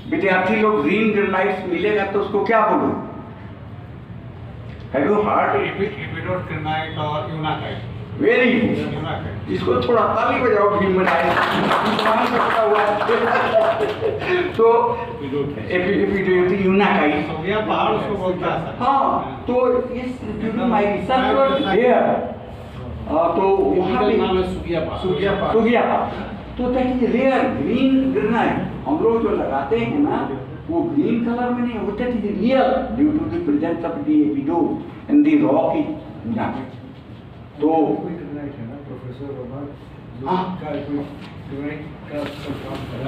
विद्यार्थी लोग green granites मिलेगा तो उसको क्या बोलो? Have you heard? एपिडोट और यूनाकाइट। वेरी गुड, इसको थोड़ा ताली बजाओ भीम बनाए हुआ तो एपिडोट यूनाकाइट पहाड़ उसको बोलता है। हाँ, तो is my research was here, तो वहाँ पे सुगिया तो that is rare green granite. हम लोग जो लगाते हैं ना वो ग्रीन कलर में नहीं होता, it is real due to the presence of the epidote in the rock unakite. तो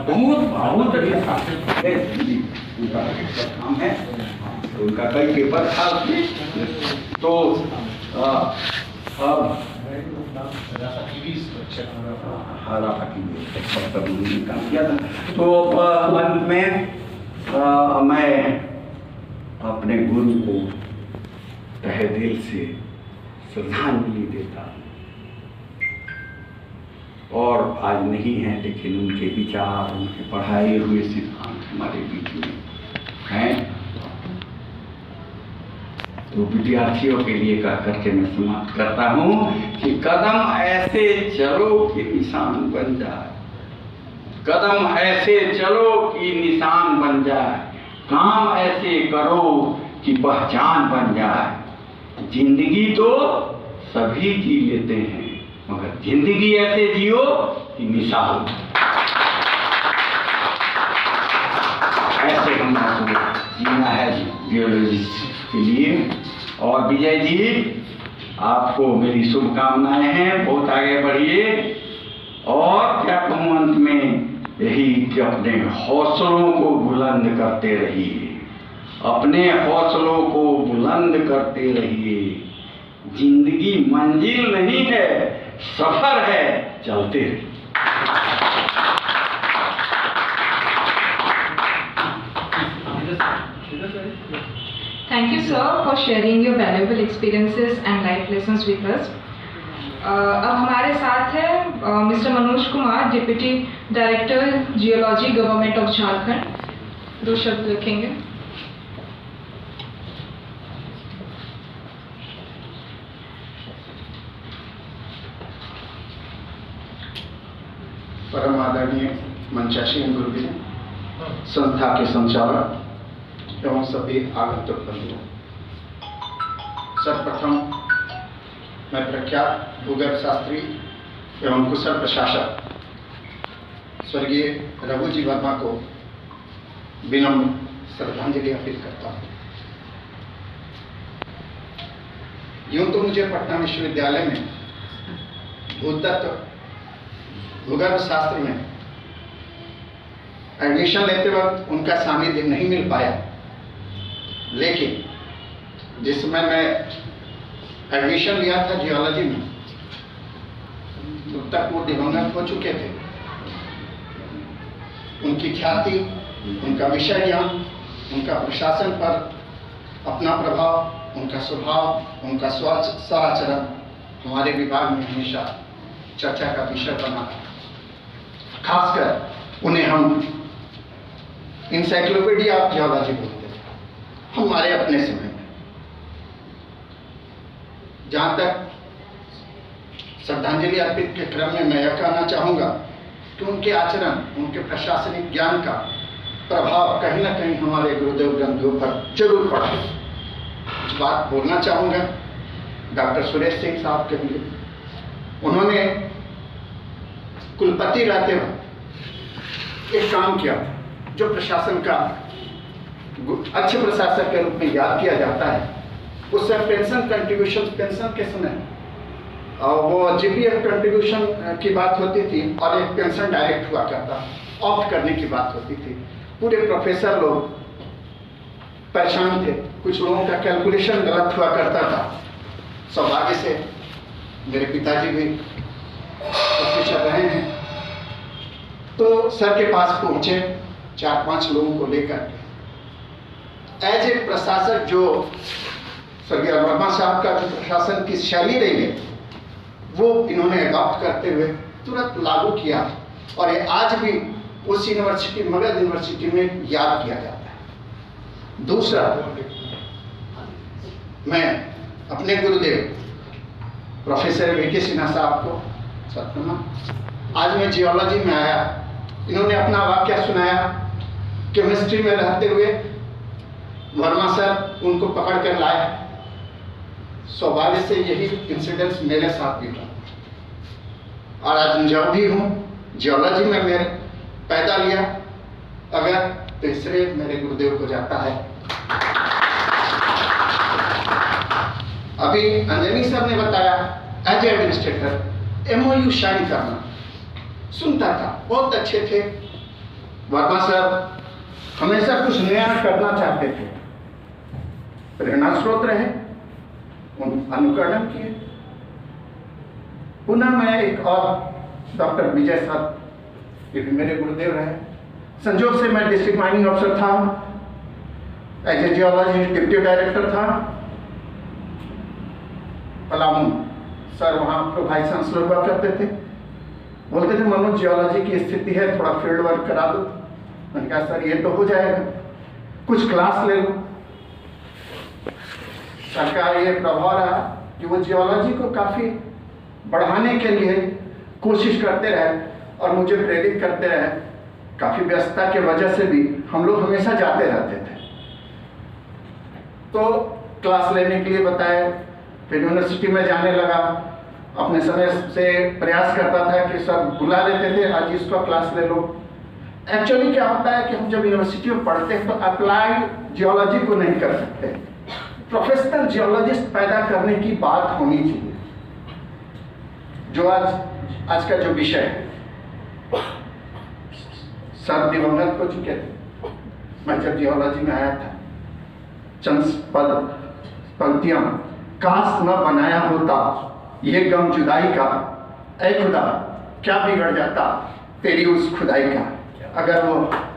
बहुत अच्छा काम है, उनका कई पेपर था उसमें। तो अब काम किया था। तो अंत में मैं अपने गुरु को तहे दिल से श्रद्धांजलि देता हूँ। और आज नहीं है लेकिन उनके विचार, उनके पढ़ाए हुए सिद्धांत हमारे बीच में हैं। तो विद्यार्थियों के लिए कह करके मैं समाप्त करता हूँ कि कदम ऐसे चलो कि निशान बन जाए, कदम ऐसे चलो कि निशान बन जाए, काम ऐसे करो कि पहचान बन जाए। जिंदगी तो सभी जी लेते हैं मगर जिंदगी ऐसे जियो कि मिसाल। ऐसे हम जीना है जियोलॉजिस्ट के लिए। और विजय जी, आपको मेरी शुभकामनाएं हैं, बहुत आगे बढ़िए। और क्या कहूँ अंत में यही कि अपने हौसलों को बुलंद करते रहिए, अपने हौसलों को बुलंद करते रहिए। जिंदगी मंजिल नहीं है, सफर है, चलते रहिए। Thank you, sir, for sharing your valuable experiences and life lessons with us. अब हमारे साथ है mister Manoj Kumar, deputy director geology, government of Jharkhand. 2 शब्द रखेंगे। परम आदरणीय मंचासीन गुरुजी, संस्था के संचालक एवं सभी आगंतुक बंधुओं, सर्वप्रथम मैं प्रख्यात भूगर्भ शास्त्री एवं कुशल प्रशासक स्वर्गीय रघुजी वर्मा को विनम्र श्रद्धांजलि अर्पित करता हूँ। यूं तो मुझे पटना विश्वविद्यालय में भूगर्भ शास्त्र में एडमिशन लेते वक्त उनका सानिध्य नहीं मिल पाया, लेकिन जिस समय मैं एडमिशन लिया था जियोलॉजी में, तब तक वो दिवंगत हो चुके थे। उनकी ख्याति, उनका विषय ज्ञान, उनका प्रशासन पर अपना प्रभाव, उनका स्वभाव, उनका आचरण हमारे विभाग में हमेशा चर्चा का विषय बना। खासकर उन्हें हम इंसाइक्लोपीडिया ऑफ जियोलॉजी बोलते थे हमारे अपने समय में। जहाँ तक श्रद्धांजलि अर्पित के क्रम में मैं यह कहना चाहूँगा कि उनके आचरण, उनके प्रशासनिक ज्ञान का प्रभाव कहीं ना कहीं हमारे गुरुदेव ग्रंथों पर जरूर पड़ा। कुछ बात बोलना चाहूँगा डॉक्टर सुरेश सिंह साहब के लिए। उन्होंने कुलपति रहते वक्त एक काम किया जो प्रशासन का अच्छे प्रशासक के रूप में याद किया जाता है। उस समय पेंशन कंट्रीब्यूशन, पेंशन के समय और वो जीपीएफ कंट्रीब्यूशन की बात होती थी और एक पेंशन डायरेक्ट हुआ करता, ऑप्ट करने की बात होती थी। पूरे प्रोफेसर लोग परेशान थे, कुछ लोगों का कैलकुलेशन गलत हुआ करता था। सौभाग्य से मेरे पिताजी भी प्रोफेसर रहे हैं, तो सर के पास पहुंचे 4-5 लोगों को लेकर। एज ए प्रशासक जो स्वर्गीय वर्मा साहब का जो प्रशासन की शैली रही है वो इन्होंने अडॉप्ट करते हुए तुरंत लागू किया और ये आज भी उस यूनिवर्सिटी मगध यूनिवर्सिटी में याद किया जाता है। दूसरा, मैं अपने गुरुदेव प्रोफेसर वीके सिन्हा साहब को सत्मा, आज मैं जियोलॉजी में आया, इन्होंने अपना वाक्य सुनाया। केमिस्ट्री में रहते हुए वर्मा सर उनको पकड़ कर लाए। सौभाग्य से यही इंसिडेंट्स मेरे साथ भी हुआ और आज जब भी हूँ जियोलॉजी में मेरे पैदा लिया, अगर तीसरे मेरे गुरुदेव को जाता है। अभी अंजनी सर ने बताया एज एडमिनिस्ट्रेटर MOU शाइन करना सुनता था, बहुत अच्छे थे। वर्मा सर हमेशा कुछ नया करना चाहते थे, प्रेरणा स्रोत रहे, अनुकरण किए। पुनः मैं एक और डॉक्टर विजय सर, ये भी मेरे गुरुदेव रहे। संजोग से मैं डिस्ट्रिक्ट माइनिंग ऑफिसर था, as a geologist deputy director था पलामू। सर वहाँ प्रोवाइस चांसलर हुआ करते थे, बोलते थे मनोज जियोलॉजी की स्थिति है, थोड़ा फील्ड वर्क करा दो। मैंने कहा सर ये तो हो जाएगा, कुछ क्लास ले लो। सरकार ये प्रभाव रहा कि वो जियोलॉजी को काफ़ी बढ़ाने के लिए कोशिश करते रहे और मुझे प्रेरित करते रहे। काफ़ी व्यस्तता के वजह से भी हम लोग हमेशा जाते रहते थे, तो क्लास लेने के लिए बताए। फिर यूनिवर्सिटी में जाने लगा, अपने समय से प्रयास करता था कि सब बुला लेते थे, आज इसका क्लास ले लो। एक्चुअली क्या होता है कि हम जब यूनिवर्सिटी में पढ़ते हैं तो अप्लाइड जियोलॉजी को नहीं कर सकते, प्रोफेशनल जियोलॉजिस्ट पैदा करने की बात होनी चाहिए। जो आज का जो विषय है, सर दिवंगत हो चुके थे, मैं जब जियोलॉजी में आया था, चंद पद पंक्तियां, काश न बनाया होता ये गम जुदाई का, ऐ खुदा क्या बिगड़ जाता तेरी उस खुदाई का। अगर वो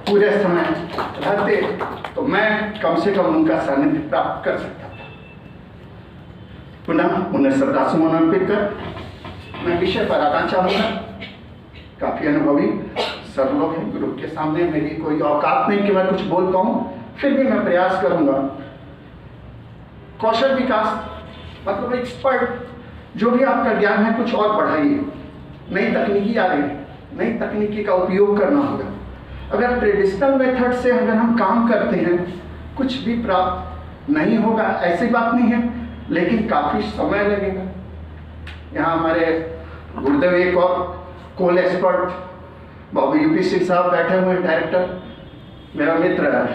पूरे समय रहते तो मैं कम से कम उनका सानिध्य प्राप्त कर सकता था। पुनः उन्हें श्रद्धासुमन अर्पित कर मैं विषय पर आना चाहूँगा। काफ़ी अनुभवी सर लोग हैं, ग्रुप के सामने मेरी कोई औकात नहीं कि मैं कुछ बोल पाऊँ, फिर भी मैं प्रयास करूँगा। कौशल विकास मतलब एक्सपर्ट, जो भी आपका ज्ञान है कुछ और बढ़ाइए। नई तकनीकी आ रही है, नई तकनीकी का उपयोग करना होगा। अगर ट्रेडिशनल मेथड से अगर हम काम करते हैं कुछ भी प्राप्त नहीं होगा, ऐसी बात नहीं है, लेकिन काफ़ी समय लगेगा। यहाँ हमारे गुरुदेव एक और कोल एक्सपर्ट बाबू UP सिंह साहब बैठे हुए हैं, डायरेक्टर, मेरा मित्र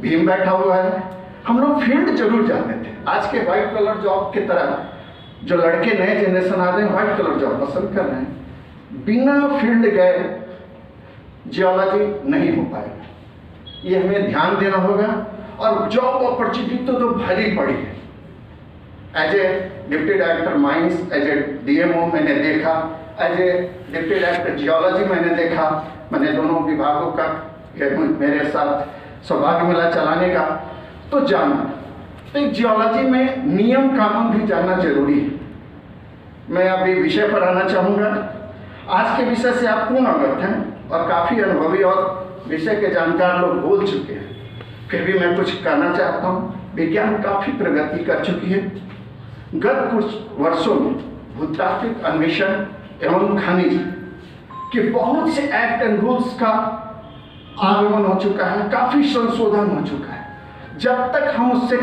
भीम बैठा हुआ है। हम लोग फील्ड जरूर जाते थे। आज के व्हाइट कलर जॉब की तरह जो लड़के नए जनरेशन आ रहे हैं व्हाइट कलर जॉब पसंद कर रहे हैं, बिना फील्ड गए जियोलॉजी नहीं हो पाएगा। ये हमें ध्यान देना होगा। और जॉब अपॉर्चुनिटी तो भरी पड़ी है। As a deputy director mines, as a DMO मैंने देखा, as a deputy director geology मैंने देखा। मैंने दोनों विभागों का मेरे साथ सौभाग्य मिला चलाने का, तो जाना। तो एक जियोलॉजी में नियम कानून भी जानना जरूरी है। मैं अभी विषय पर आना चाहूँगा। आज के विषय से आप पूर्ण अवगत हैं और काफ़ी अनुभवी और विषय के जानकार लोग बोल चुके हैं, फिर भी मैं कुछ कहना चाहता हूँ। विज्ञान काफ़ी प्रगति कर चुकी है। गत कुछ वर्षों में भूतात्विक अन्वेषण एवं खनिज के बहुत से एक्ट एंड रूल्स का आगमन हो चुका है, काफ़ी संशोधन हो चुका है। जब तक हम उससे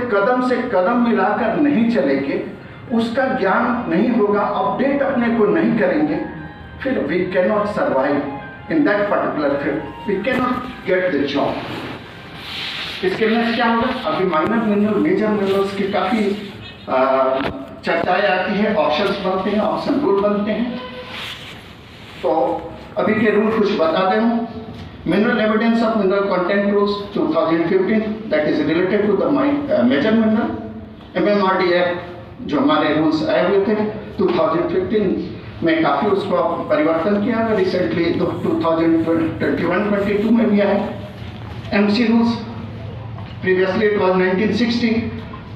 कदम मिलाकर नहीं चलेंगे, उसका ज्ञान नहीं होगा, अपडेट अपने को नहीं करेंगे, फिर we can not survive in that particular field, we can not get the job. इसके में क्या होगा, अभी माइनर मिनरल मेजर मिनरल्स की काफ़ी चर्चाएं आती है, ऑप्शंस बनते हैं, ऑप्शन रूल बनते हैं। तो अभी के रूल कुछ बता दे हूँ। Mineral Evidence of Mineral Content Rules 2015, that is related to the major mineral. MMRD Act जो हमारे रूल्स आए हुए थे 2015 में, काफ़ी उसको परिवर्तन किया है रिसेंटली, 2021-22 में भी आया। MC rules previously it was 1960,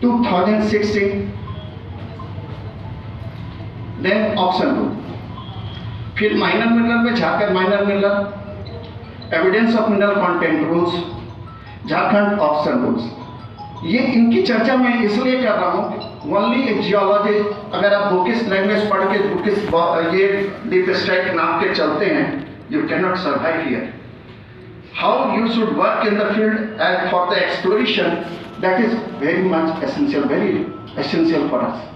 2016, then option rule. फिर माइनर मिनरल में जाकर minor mineral evidence of mineral content rules, Jharkhand option rules. ये इनकी चर्चा मैं इसलिए कर रहा हूँ, ओनली एक जियोलॉजी, अगर आप बुकिस लैंग्वेज पढ़ के बुकिस ये डीप स्ट्राइक नाम के चलते हैं, you can not survive here. How you should work in the field and for the exploration, that is very much essential, very essential for us.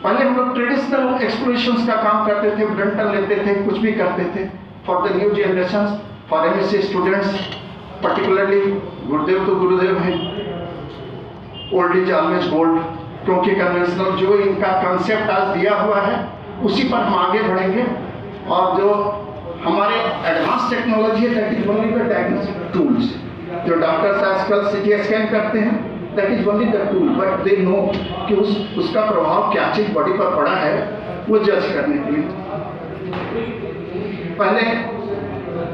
पहले हम लोग ट्रेडिशनल एक्सप्लोरेशंस का काम करते थे, ब्रंटन लेते थे, कुछ भी करते थे। For the new generation, for MSc students particularly, गुरुदेव तो गुरुदेव हैं, ओल्ड इज ऑलवेज गोल्ड, क्योंकि कन्वेंशनल जो इनका कंसेप्ट आज दिया हुआ है उसी पर हम आगे बढ़ेंगे। और जो हमारे एडवांस टेक्नोलॉजी है, that is only the diagnostic tools. जो डॉक्टर्स आजकल सीटी स्कैन करते हैं, that is only the tool, but they know कि उसका प्रभाव क्या चीज बॉडी पर पड़ा है, वो जज करने के लिए। पहले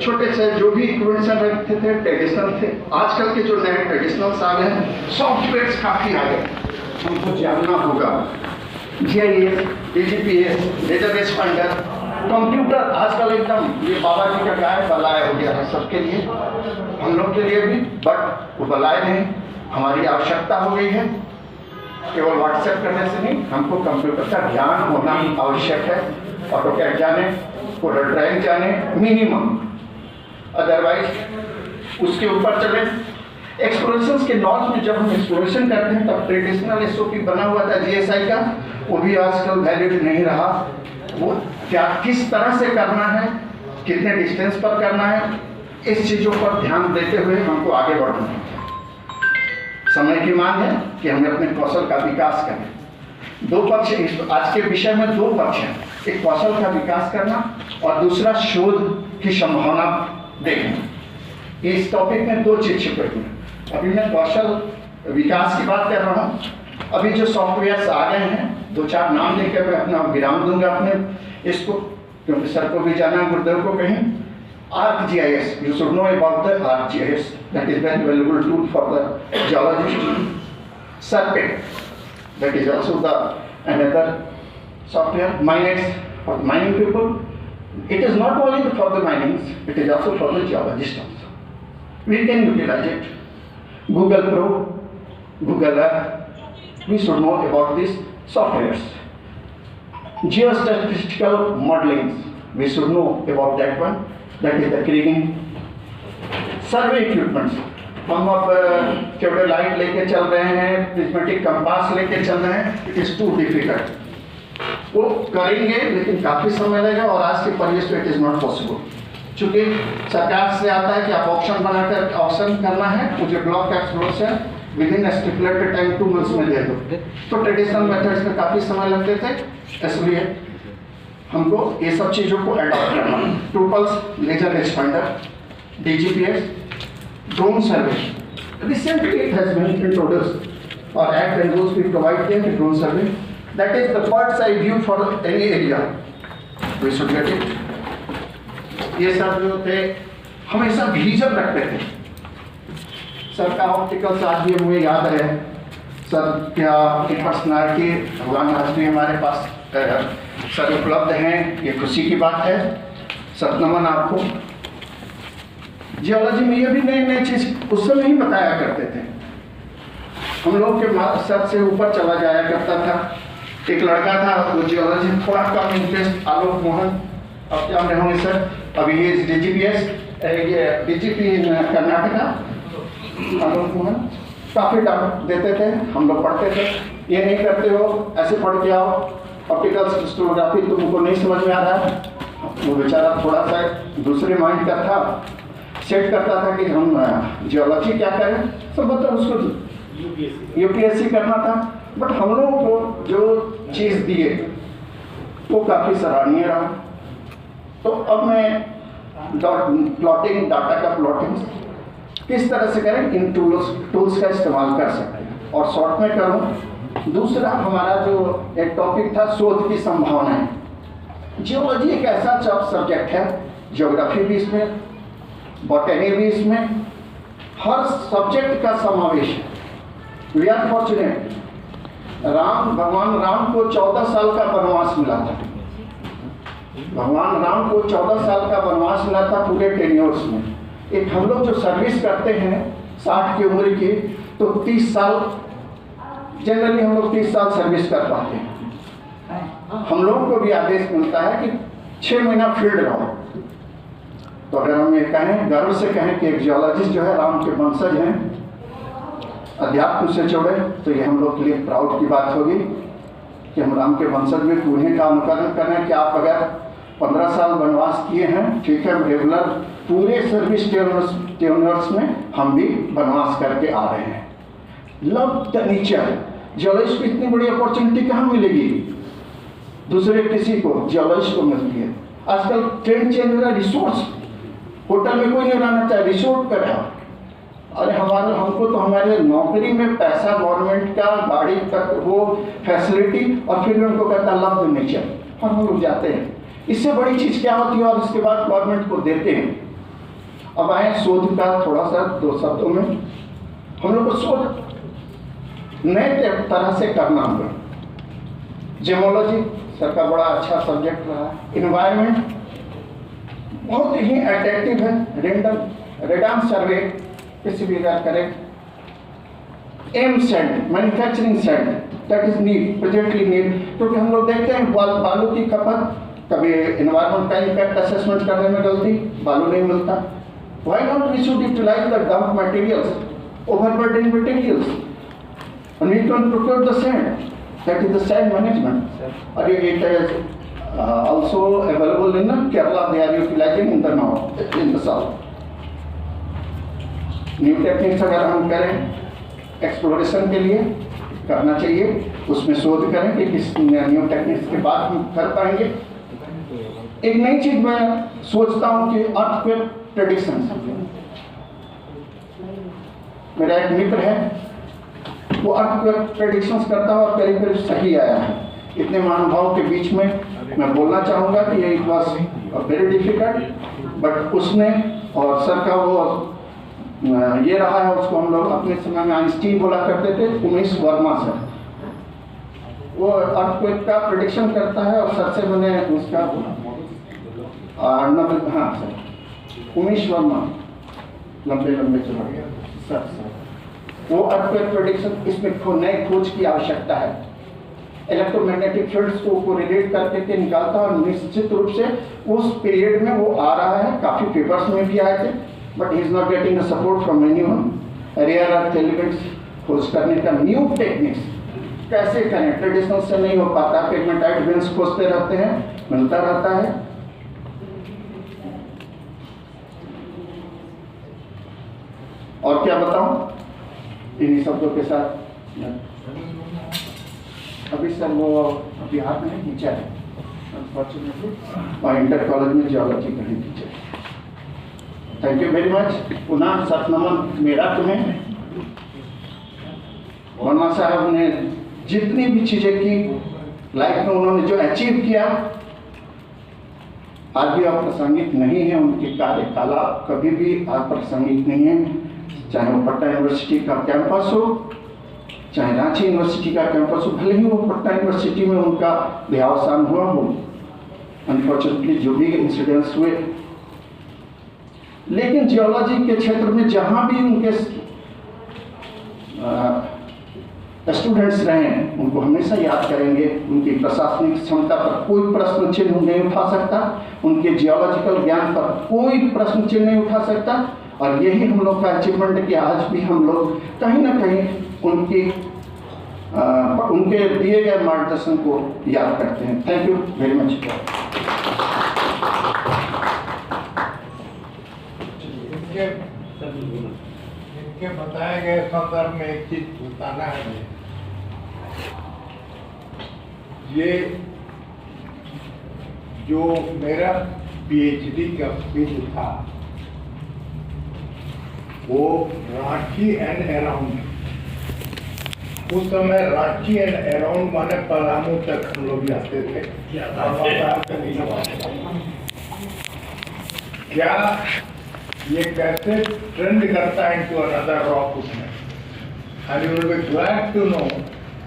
छोटे से जो भी इक्विपमेंट्स रखते थे ट्रेडिशनल थे। आजकल के जो नए ट्रेडिशनल्स आ गए हैं, सॉफ्टवेयर्स काफी आ गए, हमको जानना होगा। GIS, DGPS, database finder, computer आजकल एकदम ये बाबा जी का क्या है, बलाय हो गया है सबके लिए, हम लोग के लिए भी, बट वो बलाय नहीं, हमारी आवश्यकता हो गई है। केवल व्हाट्सएप करने से नहीं, हमको कंप्यूटर का ज्ञान होना आवश्यक है। ऑटोकैड जाने, कोडर ड्राइंग जाने मिनिमम, अदरवाइज उसके ऊपर चले। एक्सप्लोरेशन के नॉर्थ में जब हम एक्सप्लोरेशन करते हैं, तब ट्रेडिशनल SOP बना हुआ था GSI का, वो भी आजकल वैलिड नहीं रहा। वो क्या किस तरह से करना है, कितने डिस्टेंस पर करना है, इस चीज़ों पर ध्यान देते हुए हमको आगे बढ़ना है। समय की मांग है कि हमें अपने कौशल का विकास करें। दो पक्ष आज के विषय में, दो पक्ष हैं, एक कौशल का विकास करना और दूसरा शोध की संभावना देखना। इस टॉपिक में दो चीज छिपे हुए हैं। अभी मैं कौशल विकास की बात कर रहा हूँ। अभी जो सॉफ्टवेयर्स आ गए हैं, दो चार नाम लेकर मैं अपना विराम दूंगा अपने इसको, क्योंकि सर को भी जाना, गुरुदेव को कहीं। ArcGIS, you should know about the ArcGIS, that is very valuable tool for the geologist. Serpent, that is also the another software. Minex, for mining people, it is not only for the mining, it is also for the geologist also. We can utilize it. Google Pro, Google Earth, we should know about these softwares. Geostatistical modeling, we should know about that one. That is the kriging. Survey equipments, हम अब केवल light लेके चल रहे हैं, prismatic compass लेके चल रहे हैं, इट इज टू डिफिकल्ट। वो करेंगे लेकिन काफी समय लगेगा, और आज के परिवेश में इट इज नॉट पॉसिबल। चूंकि सरकार से आता है कि आप ऑप्शन बनाकर ऑप्शन करना है, मुझे block exploration with in stipulated time 2 months में दे दो, तो ट्रेडिशनल मेथड्स में काफी समय लगते थे। इसलिए हमको ये सब चीज़ों को अडॉप्ट करना। टूपल्स, laser expander, DGPS, drone survey, recently it has been introduced, और एक्ट एंड रूल्स भी प्रोवाइड किए कि drone survey, that is the bird's eye view for any area, we should get it. ये सब जो थे हमेशा विजन रखते थे। सर का ऑप्टिकल्स आज भी मुझे याद है, सर क्या आपकी पर्सनालिटी, भगवान आज भी हमारे पास सर उपलब्ध हैं, ये खुशी की बात है। सतनमन आपको। जियोलॉजी में ये भी नई नई चीज उस समय ही बताया करते थे, हम लोग के सर से ऊपर चला जाया करता था। एक लड़का था, वो जियोलॉजी थोड़ा कम इंटरेस्ट, आलोक मोहन, अब क्या रहे होंगे सर, अभी ये DGPS, DGP कर्नाटका, आलोक मोहन काफ़ी डांट देते थे, हम लोग पढ़ते थे, ये नहीं करते हो, ऐसे पढ़ के आओ, ऑप्टिकल क्रिस्टलोग्राफी तुमको नहीं समझ में आ रहा है। वो बेचारा थोड़ा सा दूसरे माइंड का था, सेट करता था कि हम जियोलॉजी क्या करें, सब मतलब उसको UPSC करना था। बट हम लोगों को जो चीज़ दिए वो काफ़ी सराहनीय रहा। तो अब मैं प्लॉटिंग, डाटा का प्लॉटिंग किस तरह से करें, इन टूल्स का इस्तेमाल कर सकते हैं। और शॉर्ट में करूँ, दूसरा हमारा जो एक टॉपिक था, शोध की संभावनाएं। जियोलॉजी एक ऐसा सब्जेक्ट है, ज्योग्राफी भी इसमें, बॉटनी भी इसमें, हर सब्जेक्ट का समावेश है। वी आर फॉर्चुनेट, भगवान राम को 14 साल का वनवास मिला था, भगवान राम को 14 साल का वनवास मिला था पूरे टेन्योर्स में। एक हम लोग जो सर्विस करते हैं 60 की उम्र की, तो 30 साल जनरली हम लोग 30 साल सर्विस कर पाते हैं। हम लोगों को भी आदेश मिलता है कि 6 महीना फील्ड रहो। तो अगर हम ये कहें, गर्व से कहें कि एक जियोलॉजिस्ट जो है राम के वंशज हैं, अध्यात्म से जुड़े, तो ये हम लोग के लिए प्राउड की बात होगी कि हम राम के वंशज में उन्हीं का अनुकरण करें। कि आप अगर 15 साल वनवास किए हैं, ठीक है, रेगुलर पूरे सर्विस टेन्योर्स में हम भी वनवास करके आ रहे हैं। Love the nature. जियोलॉजिस्ट को इतनी बड़ी अपॉर्चुनिटी कहाँ मिलेगी, दूसरे किसी को, जियोलॉजिस्ट को मिलती है। आजकल ट्रेंड चेंज हो रहा है, रिसोर्ट्स, होटल में कोई नहीं रहना चाहे, रिसोर्ट पर है। अरे हमको तो हमारे नौकरी में पैसा, गवर्नमेंट का, गाड़ी तक वो फैसिलिटी, और फिर भी उनको कहता है लव द नेचर, और हम लोग जाते हैं। इससे बड़ी चीज़ क्या होती है, और इसके बाद गवर्नमेंट को देते हैं। अब आए शोध का थोड़ा सा 2 शब्दों में। हम लोग को शोध नए तरह से करना होगा। जेमोलॉजी सर का बड़ा अच्छा सब्जेक्ट रहा है। इन्वायरमेंट बहुत ही अट्रैक्टिव है। रेडान सर्वे किसी भी जगह करें। M cent, manufacturing cent, that is need, presently need, क्योंकि हम लोग देखते हैं बालू की खपत, कभी एनवायरमेंट का इम्पैक्ट असेसमेंट करने में गलती, बालू नहीं मिलता। Why not we should utilize the dump materials, overburdened materials, and we can procure the sand. That is the sand management. And it is also available in Kerala. They are utilizing in the north, in the south. New techniques अगर हम करें exploration के लिए करना चाहिए, उसमें शोध करें कि किस न्यू टेक्निक्स के बाद हम कर पाएंगे। एक नई चीज मैं सोचता हूँ कि अर्थक्वेक प्रेडिक्शन। मेरा एक मित्र है, वो अर्थक्वेक प्रेडिक्शंस करता है और करीब करीब सही आया है। इतने महानुभावों के बीच में मैं बोलना चाहूँगा कि ये वॉज वेरी डिफिकल्ट, बट उसने, और सर का वो ये रहा है, उसको हम लोग अपने समय में आइंस्टीन बोला करते थे, उमेश वर्मा सर। वो अर्थक्वेक का प्रेडिक्शन करता है, और सर से मैंने उसका हाँ सर, उमेश वर्मा, लंबे चला गया सर। वो अर्थक्वेक प्रेडिक्शन, इसमें नए खोज की आवश्यकता है। इलेक्ट्रोमैग्नेटिक फील्ड्स को कोरिलेट करके के निकालता है, और निश्चित रूप से उस पीरियड में वो आ रहा है। काफ़ी पेपर्स में भी आए थे, but he is not getting the support from anyone. Rare earth elements खोज करने का न्यू टेक्निक्स कैसे करें, ट्रेडिशनल से नहीं हो पाता। पिगमेंटाइट वेन्स खोजते रहते हैं, मिलता रहता है। और क्या बताऊं, इन्हीं शब्दों के साथ अभी सर वो बिहार में टीचर है, अनफॉर्चुनेटली, और इंटर कॉलेज में जियोलॉजी का teacher. Thank you very much. पुनः सत नमन मेरा तुम्हें। वर्मा साहब ने जितनी भी चीज़ें की लाइफ में, उन्होंने जो अचीव किया, आज भी अप्रासंगिक नहीं है। उनकी कार्यकाला कभी भी अप्रासंगिक नहीं है। चाहे वो पटना यूनिवर्सिटी का कैंपस हो, चाहे रांची यूनिवर्सिटी का कैंपस हो, भले ही वो पटना यूनिवर्सिटी में उनका देहावसान हुआ हो, अनफॉर्चुनेटली जो भी इंसिडेंट्स हुए, लेकिन जियोलॉजी के क्षेत्र में जहाँ भी उनके स्टूडेंट्स रहे, उनको हमेशा याद करेंगे। उनकी प्रशासनिक क्षमता पर कोई प्रश्न चिन्ह नहीं उठा सकता, उनके जियोलॉजिकल ज्ञान पर कोई प्रश्न चिन्ह नहीं उठा सकता। और यही हम लोग का अचीवमेंट है कि आज भी हम लोग कहीं ना कहीं उनके दिए गए मार्गदर्शन को याद करते हैं। Thank you very much. इनके बताए गए संदर्भ में एक चीज बताना है। ये जो मेरा पीएचडी का फील्ड था वो रांची एंड अराउंड, उस समय रांची एंड अराउंड माने पलामू तक हम लोग जाते थे। क्या ये कैसे ट्रेंड करता है इनटू अनदर रॉक उसमें, and you will be glad to know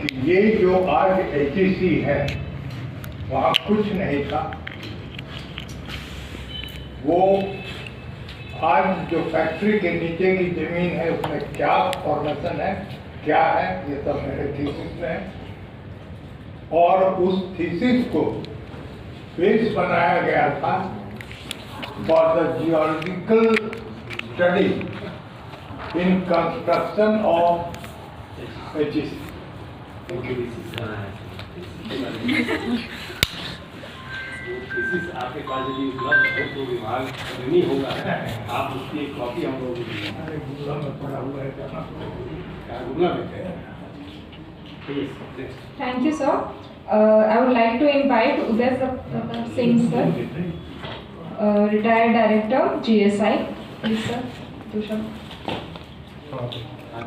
कि ये जो आज HEC है वहाँ कुछ नहीं था। वो आज जो फैक्ट्री के नीचे की जमीन है उसमें क्या फॉर्मेशन है, क्या है, ये सब मेरे थीसिस में है। और उस थीसिस को बेस बनाया गया था for the geological study in construction of HEC. आपके पास यदि उपलब्ध हो तो विभाग नहीं होगा, आप उसकी एक कॉपी हम लोग गुमला में पड़ा हुआ है, जाना पड़ेगा। गुमला में है। Thank you, sir. I would like to invite Uday Singh, sir, retired director, GSI. Please, sir. Tushar. हाँ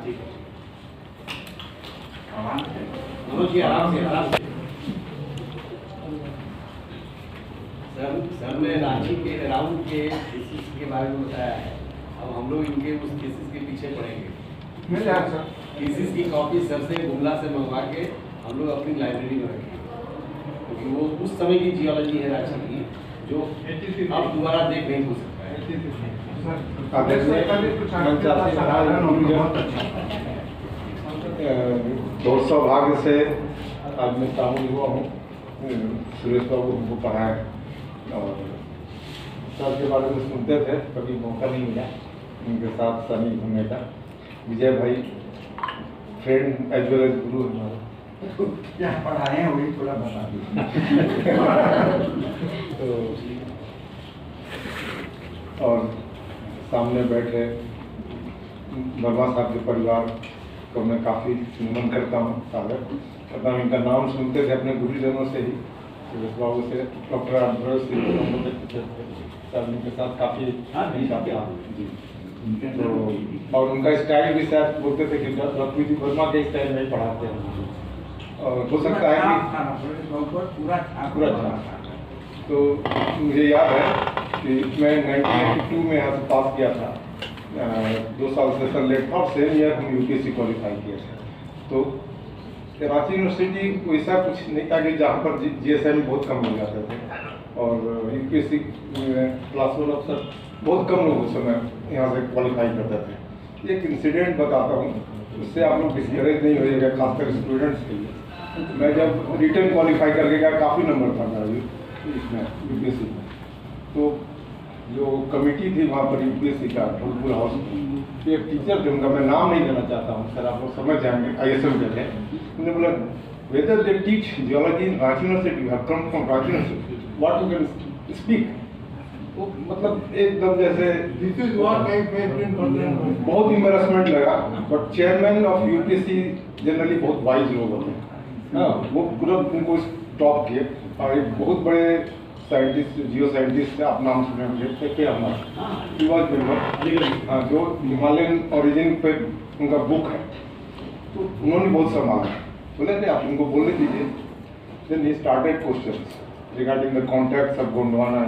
ठीक है। मनोज जी आराम से सर ने रांची के अराउंड के केसेस के बारे में बताया है। अब हम लोग इनके उस केसेस के पीछे पड़ेंगे। मिल जाएगा सर। केसेस की कॉपी सर से गुमला से मंगवा के हम लोग अपनी लाइब्रेरी में रखेंगे, क्योंकि वो उस समय की जियोलॉजी है रांची की जो अब दोबारा देख नहीं हो सकता है। बहुत सौभाग्य से आज मैं शामिल हुआ हूँ। सुरेश बाबू हमको पढ़ाए और सर के बारे में सुनते थे, कभी मौका नहीं मिला उनके साथ शामिल होने का। विजय भाई फ्रेंड एज वेल एज गुरु हमारे। क्या पढ़ाए हैं वही थोड़ा बता दीजिए। तो और सामने बैठे वर्मा साहब के परिवार को मैं काफ़ी नमन करता हूँ। सागर पता इनका नाम सुनते थे अपने गुरुजनों से ही, सुरेश बाबू से, डॉक्टर आंध्र से उनके साथ काफ़ी जी। तो और उनका स्टाइल भी शायद बोलते थे कि लक्ष्मी वर्मा के स्टाइल में ही पढ़ाते हैं, और हो सकता है कि पूरा था। तो मुझे याद है कि मैं 1982 में यहाँ से पास किया था, 2 साल सेशन लेट था और सेम ईयर हम यूपीएससी क्वालिफाई किए थे। तो कराची यूनिवर्सिटी वैसा कुछ नहीं था कि जहाँ पर जीएसआई में बहुत कम मिल जाते थे, और यूपीएससी क्लास 1 अफसर बहुत कम लोग उस समय यहाँ से क्वालिफाई करते थे। एक इंसिडेंट बताता हूँ, उससे आप लोग डिस्करेज नहीं होइएगा, खासकर स्टूडेंट्स के लिए। मैं जब रिटर्न क्वालिफाई करके गया, काफ़ी नंबर था मेरा इसमें यूपीएससी में। तो जो कमेटी थी वहाँ पर यूपीएससी का फुलपुर हाउस में, एक टीचर थे, उनका मैं नाम नहीं लेना चाहता हूँ सर, आप लोग समझ जाएंगे, ISM के थे। उन्होंने बोला whether they teach geology in Ranchi university, you have come from Ranchi university, what you can speak. वो मतलब एकदम जैसे बहुत इम्बेरसमेंट लगा। But chairman of UPSC generally बहुत वाइज लोग होते हैं, हाँ, वो पूरा उनको टॉप किए। और एक बहुत बड़े साइंटिस्ट, जियो साइंटिस्ट, आप नाम सुने होंगे, हमारा हाँ, जो हिमालयन ओरिजिन पे उनका बुक है, तो उन्होंने बहुत संभाला। बोले थे आप उनको बोलने दीजिए। Then he started questions regarding the contacts of Gondwana.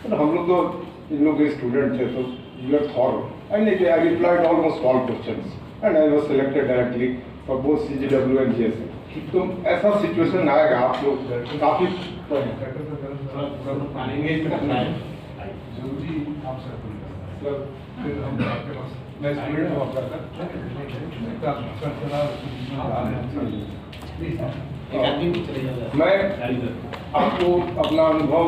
तो हम लोग तो इन लोग के स्टूडेंट थे, तो you are thorough and I replied almost all questions and I was selected directly for both CGW and GSA। तो ऐसा सिचुएशन आएगा, आप लोग काफ़ी मैं आपको अपना अनुभव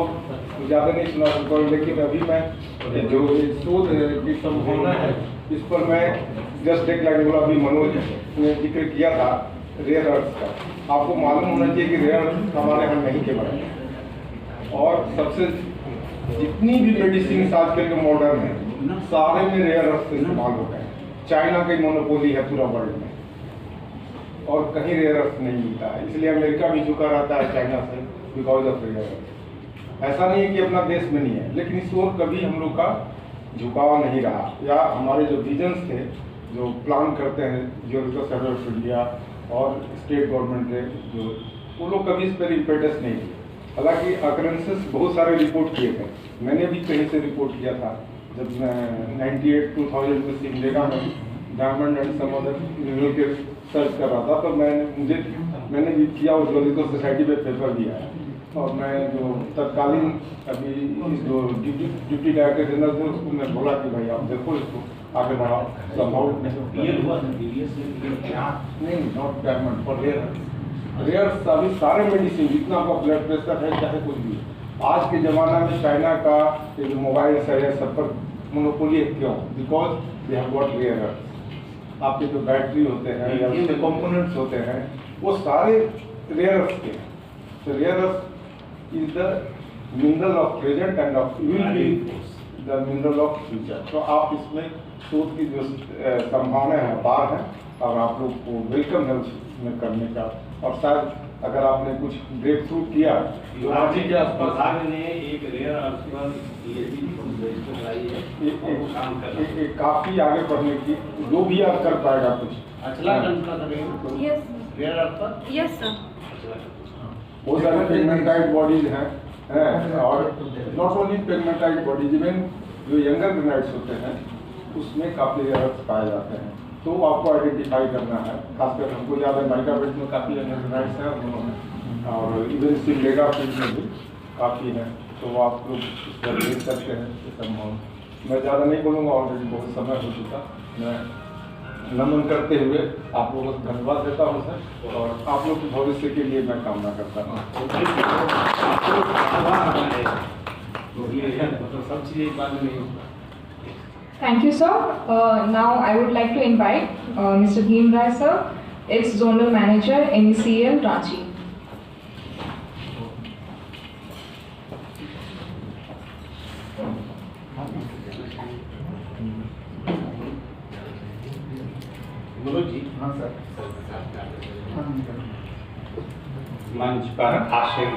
ज़्यादा नहीं सुना सकता हूँ, लेकिन अभी मैं जो शोध की संभावना है इस पर मैं जस्ट एक लाइन बोला। अभी मनोज ने जिक्र किया था रेयर अर्थ का। आपको मालूम होना चाहिए कि रेयर अर्थ हमारे यहाँ नहीं के बने, और सबसे जितनी भी मेडिसिन आजकल के मॉडर्न है सारे में रेयर अर्थ इस्तेमाल होता है। चाइना की मोनोपोली है पूरा वर्ल्ड में, और कहीं रेयर अर्थ नहीं मिलता है, इसलिए अमेरिका भी झुका रहता है चाइना से बिकॉज ऑफ रेयर अर्थ। ऐसा नहीं है कि अपना देश में नहीं है, लेकिन इस ओर कभी हम लोग का झुकाव नहीं रहा, या हमारे जो विजन्स थे जो प्लान करते हैं जियोलॉजिकल सर्वे ऑफ इंडिया और स्टेट गवर्नमेंट के, जो वो लोग कभी इस पर इम्पेटस नहीं दिए। हालांकि अकरेंसेस बहुत सारे रिपोर्ट किए थे, मैंने भी कहीं से रिपोर्ट किया था जब मैं 98-2000 में सिमडेगा में diamond and some other mineral के सर्च कर रहा था, तो मैंने भी किया और जियोलॉजिकल सोसाइटी में पेपर दिया है। और मैं जो तत्कालीन अभी इस जो डिप्टी डायरेक्टर जनरल थे उसको मैं बोला कि भाई आप देखो इसको आगे बढ़ाओ संभव नहीं नॉट गवर्नमेंट फॉर रेयर अभी सारे मेडिसिन जितना आपका ब्लड प्रेशर है चाहे कुछ भी आज के ज़माना में चाइना का ये जो मोबाइल है सब पर मोनोपोली है। क्यों? Because they have got rare आपके जो बैटरी होते हैं या उसके कंपोनेंट्स होते हैं वो सारे रेयर के हैं। तो rear is the mineral of present end of will be the mineral of future. तो आप इसमें शोध की जो संभावना है अपार है और आप लोग को वेलकम है उसमें करने का। और शायद अगर आपने कुछ ब्रेक थ्रू किया तो आज के अस्पताल ने एक रेयर अर्थ पर काफी आगे बढ़ने की जो भी आप कर पाएगा कुछ रेयर अर्थ पर यस सर। बहुत सारे पेगमेंटाइड बॉडीज हैं और नॉट ओनली पेगमेंटाइड बॉडीज इवन जो यंगर ग्रेनाइट्स होते हैं उसमें काफ़ी एरर्स पाए जाते हैं। तो आपको आइडेंटिफाई करना है, खासकर हमको ज़्यादा माइकाबेट में काफ़ी यंगर ग्रेनाइट्स हैं और इवन सिलेगा फील्ड में भी काफ़ी हैं। तो आप लोग इस पर देख सकते हैं संभव। मैं ज़्यादा नहीं बोलूँगा, ऑलरेडी बहुत समय हो चुका। मैं नमन करते हुए आप लोगों को धन्यवाद देता हूँ सर और आप लोग के भविष्य के लिए मैं कामना करता हूँ। सब चीज़ें एक बार में नहीं। Thank you, sir. Now I would like to invite Mr. Bhim Rai, sir, ex-Zonal Manager, NECL, Ranchi. Manoj ji. हाँ सर। मंच पर आसीन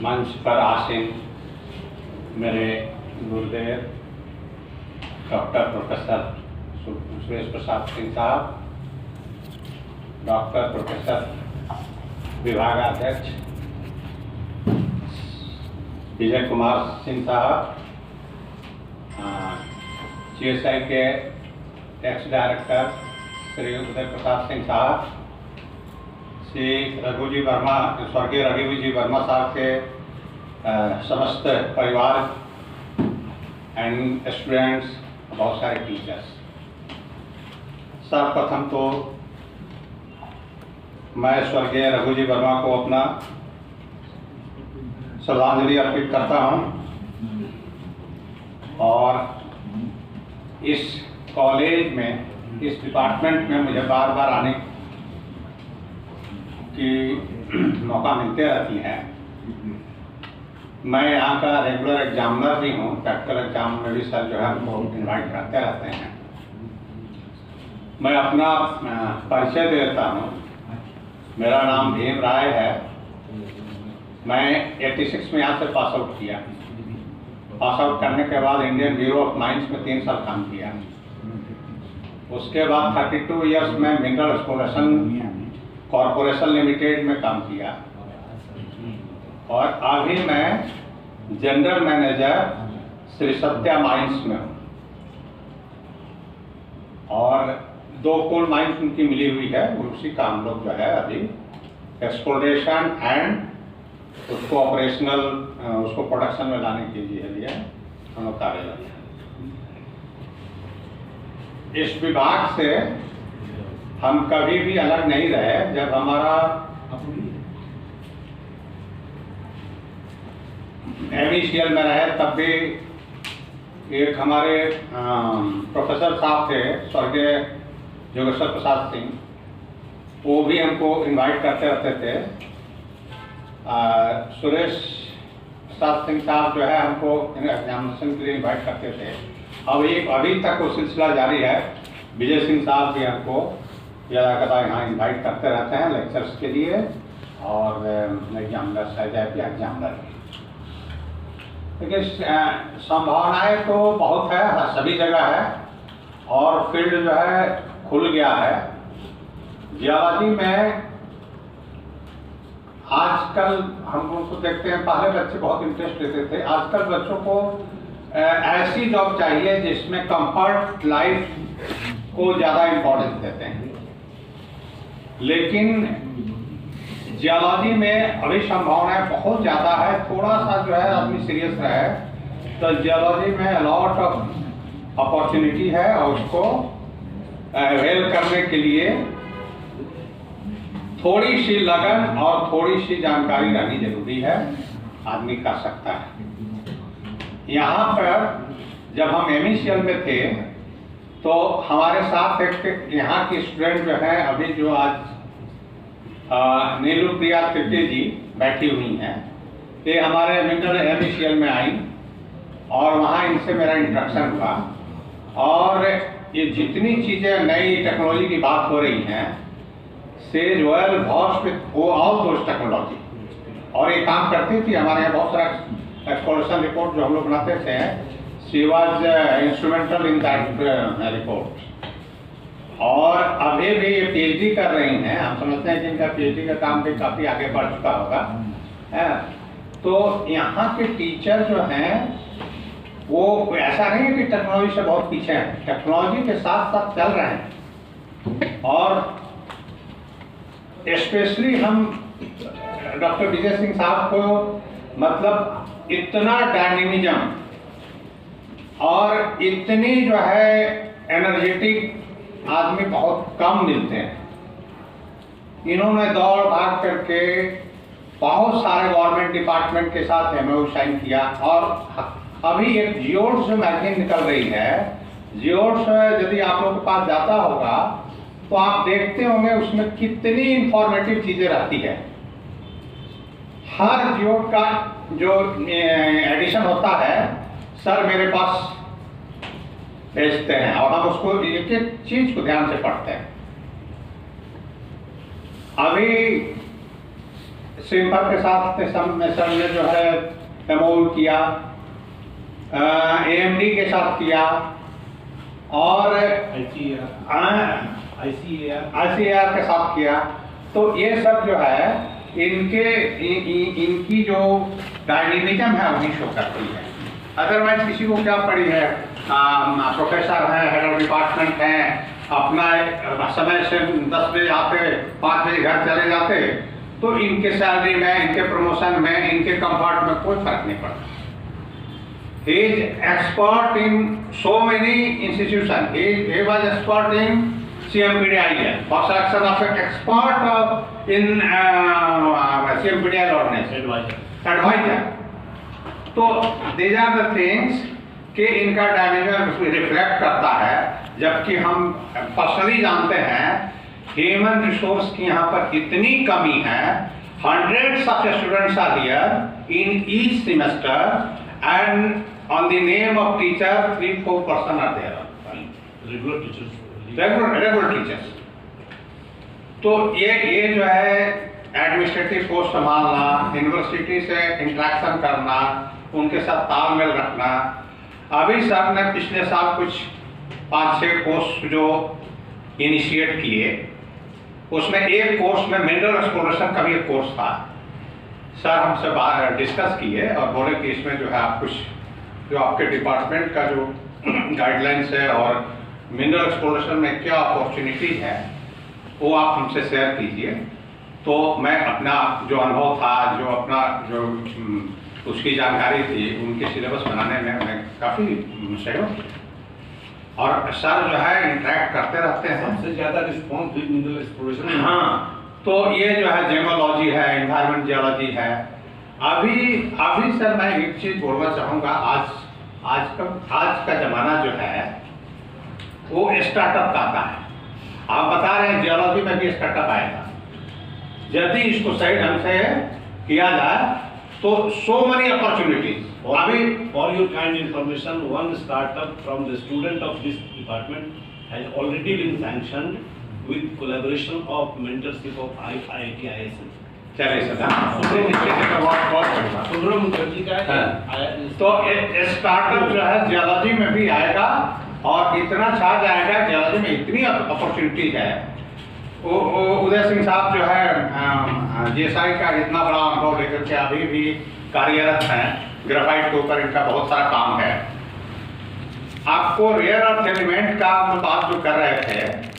मंच पर आसीन मेरे गुरुदेव डॉक्टर प्रोफेसर सुरेश प्रसाद सिंह साहब, डॉक्टर प्रोफेसर विभागाध्यक्ष विजय कुमार सिंह साहब, CSI के एक्स डायरेक्टर श्री उदय प्रसाद सिंह साहब, श्री रघुजी वर्मा, स्वर्गीय रघुजी वर्मा साहब के समस्त परिवार एंड स्टूडेंट्स, बहुत सारे टीचर्स। सर्वप्रथम तो मैं स्वर्गीय रघुजी वर्मा को अपना श्रद्धांजलि अर्पित करता हूं और इस कॉलेज में, इस डिपार्टमेंट में मुझे बार बार आने की मौका मिलते रहती हैं। मैं यहाँ का रेगुलर एग्जामिनर भी हूँ, प्रैक्टिकल एग्जाम में भी सर जो है हमको इन्वाइट करते रहते हैं। मैं अपना परिचय देता हूँ। मेरा नाम भीम राय है। मैं 86 में यहाँ से पास आउट किया। पास आउट करने के बाद इंडियन ब्यूरो ऑफ माइंस में 3 साल काम किया। उसके बाद 32 ईयर्स में मिनरल एक्सप्लोरेशन कॉरपोरेशन लिमिटेड में काम किया और अभी मैं general manager Shri Satya mines में हूँ और 2 कोल माइंस उनकी मिली हुई है, उसी का हम लोग जो है अभी एक्सप्लोरेशन एंड उसको ऑपरेशनल, उसको प्रोडक्शन में लाने के लिए हम लोग कार्यरत हैं। इस विभाग से हम कभी भी अलग नहीं रहे। जब हमारा एमईसीएल में रहे तब भी एक हमारे प्रोफेसर साहब थे स्वर्गीय जोगेश्वर प्रसाद सिंह, वो भी हमको इनवाइट करते रहते थे। सुरेश प्रसाद सिंह साहब जो है हमको एग्जामिनेशन के लिए इनवाइट करते थे। अभी तक वो सिलसिला जारी है। विजय सिंह साहब भी हमको ज़्यादा यहाँ इनवाइट करते रहते हैं लेक्चर्स के लिए और एग्जामिनर एग्जामिनर भी। लेकिन संभावनाएं तो बहुत है, सभी जगह है। और फील्ड जो है खुल गया है। जियोलॉजी में आजकल हम उसको देखते हैं, पहले बच्चे बहुत इंटरेस्ट लेते थे, आजकल बच्चों को ऐसी जॉब चाहिए जिसमें कंफर्ट लाइफ को ज़्यादा इम्पोर्टेंस देते हैं। लेकिन जियोलॉजी में अभी संभावनाएं बहुत ज़्यादा है, थोड़ा सा जो है आदमी सीरियस रहे तो जियोलॉजी में लॉट ऑफ अपॉर्चुनिटी है, और उसको अवेल करने के लिए थोड़ी सी लगन और थोड़ी सी जानकारी रहनी जरूरी है, आदमी कर सकता है। यहाँ पर जब हम एमईसीएल में थे तो हमारे साथ एक यहाँ की स्टूडेंट जो है, अभी जो आज नीलू प्रिया त्रिवेदी जी बैठी हुई हैं, ये हमारे मिडल एमईसीएल में आई और वहाँ इनसे मेरा इंट्रोडक्शन हुआ। और ये जितनी चीज़ें नई टेक्नोलॉजी की बात हो रही हैं, says oil wash with all those technology, और ये काम करती थी। हमारे यहाँ बहुत सारा एक्सप्लोरेशन रिपोर्ट जो हम लोग बनाते थे, she was instrumental in that report. और अभी भी ये पीएचडी कर रही हैं, हम समझते हैं कि इनका पीएचडी का काम भी काफ़ी आगे बढ़ चुका होगा। तो यहाँ के टीचर जो हैं वो ऐसा नहीं है कि टेक्नोलॉजी से बहुत पीछे हैं, टेक्नोलॉजी के साथ साथ चल रहे हैं। और स्पेशली हम डॉक्टर विजय सिंह साहब को मतलब इतना डायनेमिज्म और इतनी जो है एनर्जेटिक आदमी बहुत कम मिलते हैं। इन्होंने दौड़ भाग करके बहुत सारे गवर्नमेंट डिपार्टमेंट के साथ एमओयू साइन किया। और अभी एक जियोड्स मैगजीन निकल रही है, जियोड्स यदि आप लोगों के पास जाता होगा तो आप देखते होंगे उसमें कितनी इंफॉर्मेटिव चीजें रहती है। हर जियोड का जो एडिशन होता है सर मेरे पास भेजते हैं और हम उसको एक एक चीज को ध्यान से पढ़ते हैं। अभी सिंपल के साथ सर ने जो है एमओयू किया, एएमडी के साथ किया और आईसीएआर के साथ किया। तो ये सब जो है इनकी जो डायनेमिज्म है वही शो करती है। अदरवाइज किसी को क्या पड़ी है, प्रोफेसर हैं, हेड ऑफ डिपार्टमेंट हैं, अपना समय से 10 बजे आते 5 बजे घर चले जाते, तो इनके सैलरी में, इनके प्रमोशन में, इनके कंफर्ट में कोई फर्क नहीं पड़ता। He is expert in so many institutions. He was expert in CMPDIL, for selection of an expert in CMPDIL organization, advisor. तो these are the things कि इनका डायनेमिज्म रिफ्लेक्ट करता है। जबकि हम पर्सनली जानते हैं ह्यूमन रिसोर्स की यहाँ पर इतनी कमी है। Hundreds of students are here in each semester and on the name of teacher 3-4 person are there. Regular teachers. Regular teachers. तो ये जो है एडमिनिस्ट्रेटिव पोस्ट संभालना, यूनिवर्सिटी से इंटरेक्शन करना, उनके साथ तालमेल रखना। अभी सर ने पिछले साल कुछ 5-6 कोर्स जो इनिशिएट किए, उसमें एक कोर्स में मिनरल एक्सप्लोरेशन का भी एक कोर्स था। सर हमसे बाहर डिस्कस किए और बोले कि इसमें जो है आप कुछ जो आपके डिपार्टमेंट का जो गाइडलाइंस है और मिनरल एक्सप्लोरेशन में क्या अपॉर्चुनिटीज है वो आप हमसे शेयर कीजिए। तो मैं अपना जो अनुभव था, जो अपना जो उसकी जानकारी थी, उनके सिलेबस बनाने में मैं काफ़ी सहयोग किया। और सर जो है इंटरेक्ट करते रहते हैं। सबसे ज़्यादा रिस्पॉन्स मिनरल एक्सप्लोरेशन। हाँ, तो ये जो है जेमोलॉजी है, एनवायरमेंट जियोलॉजी है। अभी सर मैं एक चीज़ बोलना चाहूँगा, आज का ज़माना जो है वो स्टार्टअप का आता है। आप बता रहे हैं जियोलॉजी में भी स्टार्टअप आएगा यदि इसको सही ढंग से किया जाए तो so many opportunities. For your kind information, one startup from the student of this department has already been sanctioned with collaboration of mentorship of IIT ISM. चलिए सुब्रह मुखर्जी का तो स्टार्टअप जो है जियोलॉजी में भी आएगा और इतना छा जाएगा, जियोलॉजी में इतनी अपॉर्चुनिटी है। उदय सिंह साहब जो है जीएसआई का इतना बड़ा अनुभव लेकर के अभी भी कार्यरत हैं, ग्रेफाइट के ऊपर इनका बहुत सारा काम है। आपको रेयर अर्थ एलिमेंट का बात जो कर रहे थे,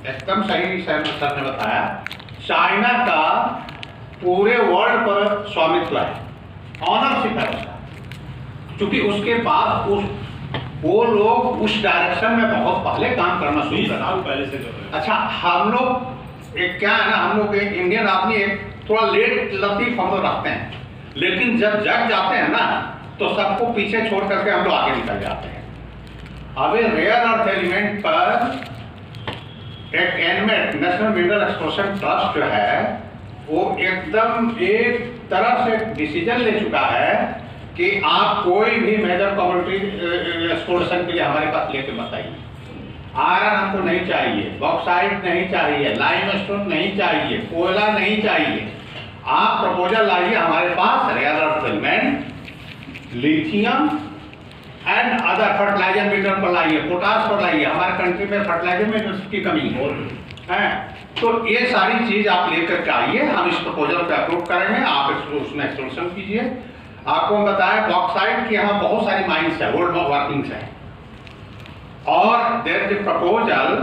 एकदम सही सर ने बताया। चाइना का पूरे वर्ल्ड पर स्वामित्व है, ऑनरशिप है उसका, क्योंकि उसके पास वो लोग उस डायरेक्शन में बहुत पहले काम करना शुरू कर पहले से कर रहे हैं। अच्छा, हम लोग एक क्या है ना, हम लोग इंडियन आदमी एक थोड़ा लेट लतीफ हम लोग रखते हैं, लेकिन जब जग जाते हैं ना तो सबको पीछे छोड़ करके हम लोग आगे निकल जाते हैं। अभी रेयर अर्थ एलिमेंट पर एक NMAT national mineral exploration trust जो है वो एकदम एक तरह से डिसीजन ले चुका है कि आप कोई भी मेजर कमोडिटी एक्सप्लोरेशन के लिए हमारे पास लेके मत आइए। आयरन हमको नहीं चाहिए, बॉक्साइट नहीं चाहिए, लाइमस्टोन नहीं चाहिए, कोयला नहीं चाहिए। आप प्रपोजल लाइए हमारे पास, rare earth element, lithium and other fertiliser mineral पर लाइए, पोटास पर लाइए। हमारे कंट्री में फर्टिलाइजर में की कमी है, तो ये सारी चीज आप लेकर के आइए, हम इस प्रपोजल पे अप्रूव करेंगे, आप उसमें एक्सप्लोरेशन कीजिए। आपको बताया बॉक्साइट की यहाँ बहुत सारी माइंस है, गोल्ड वर्किंग्स है, और देयर इज प्रपोजल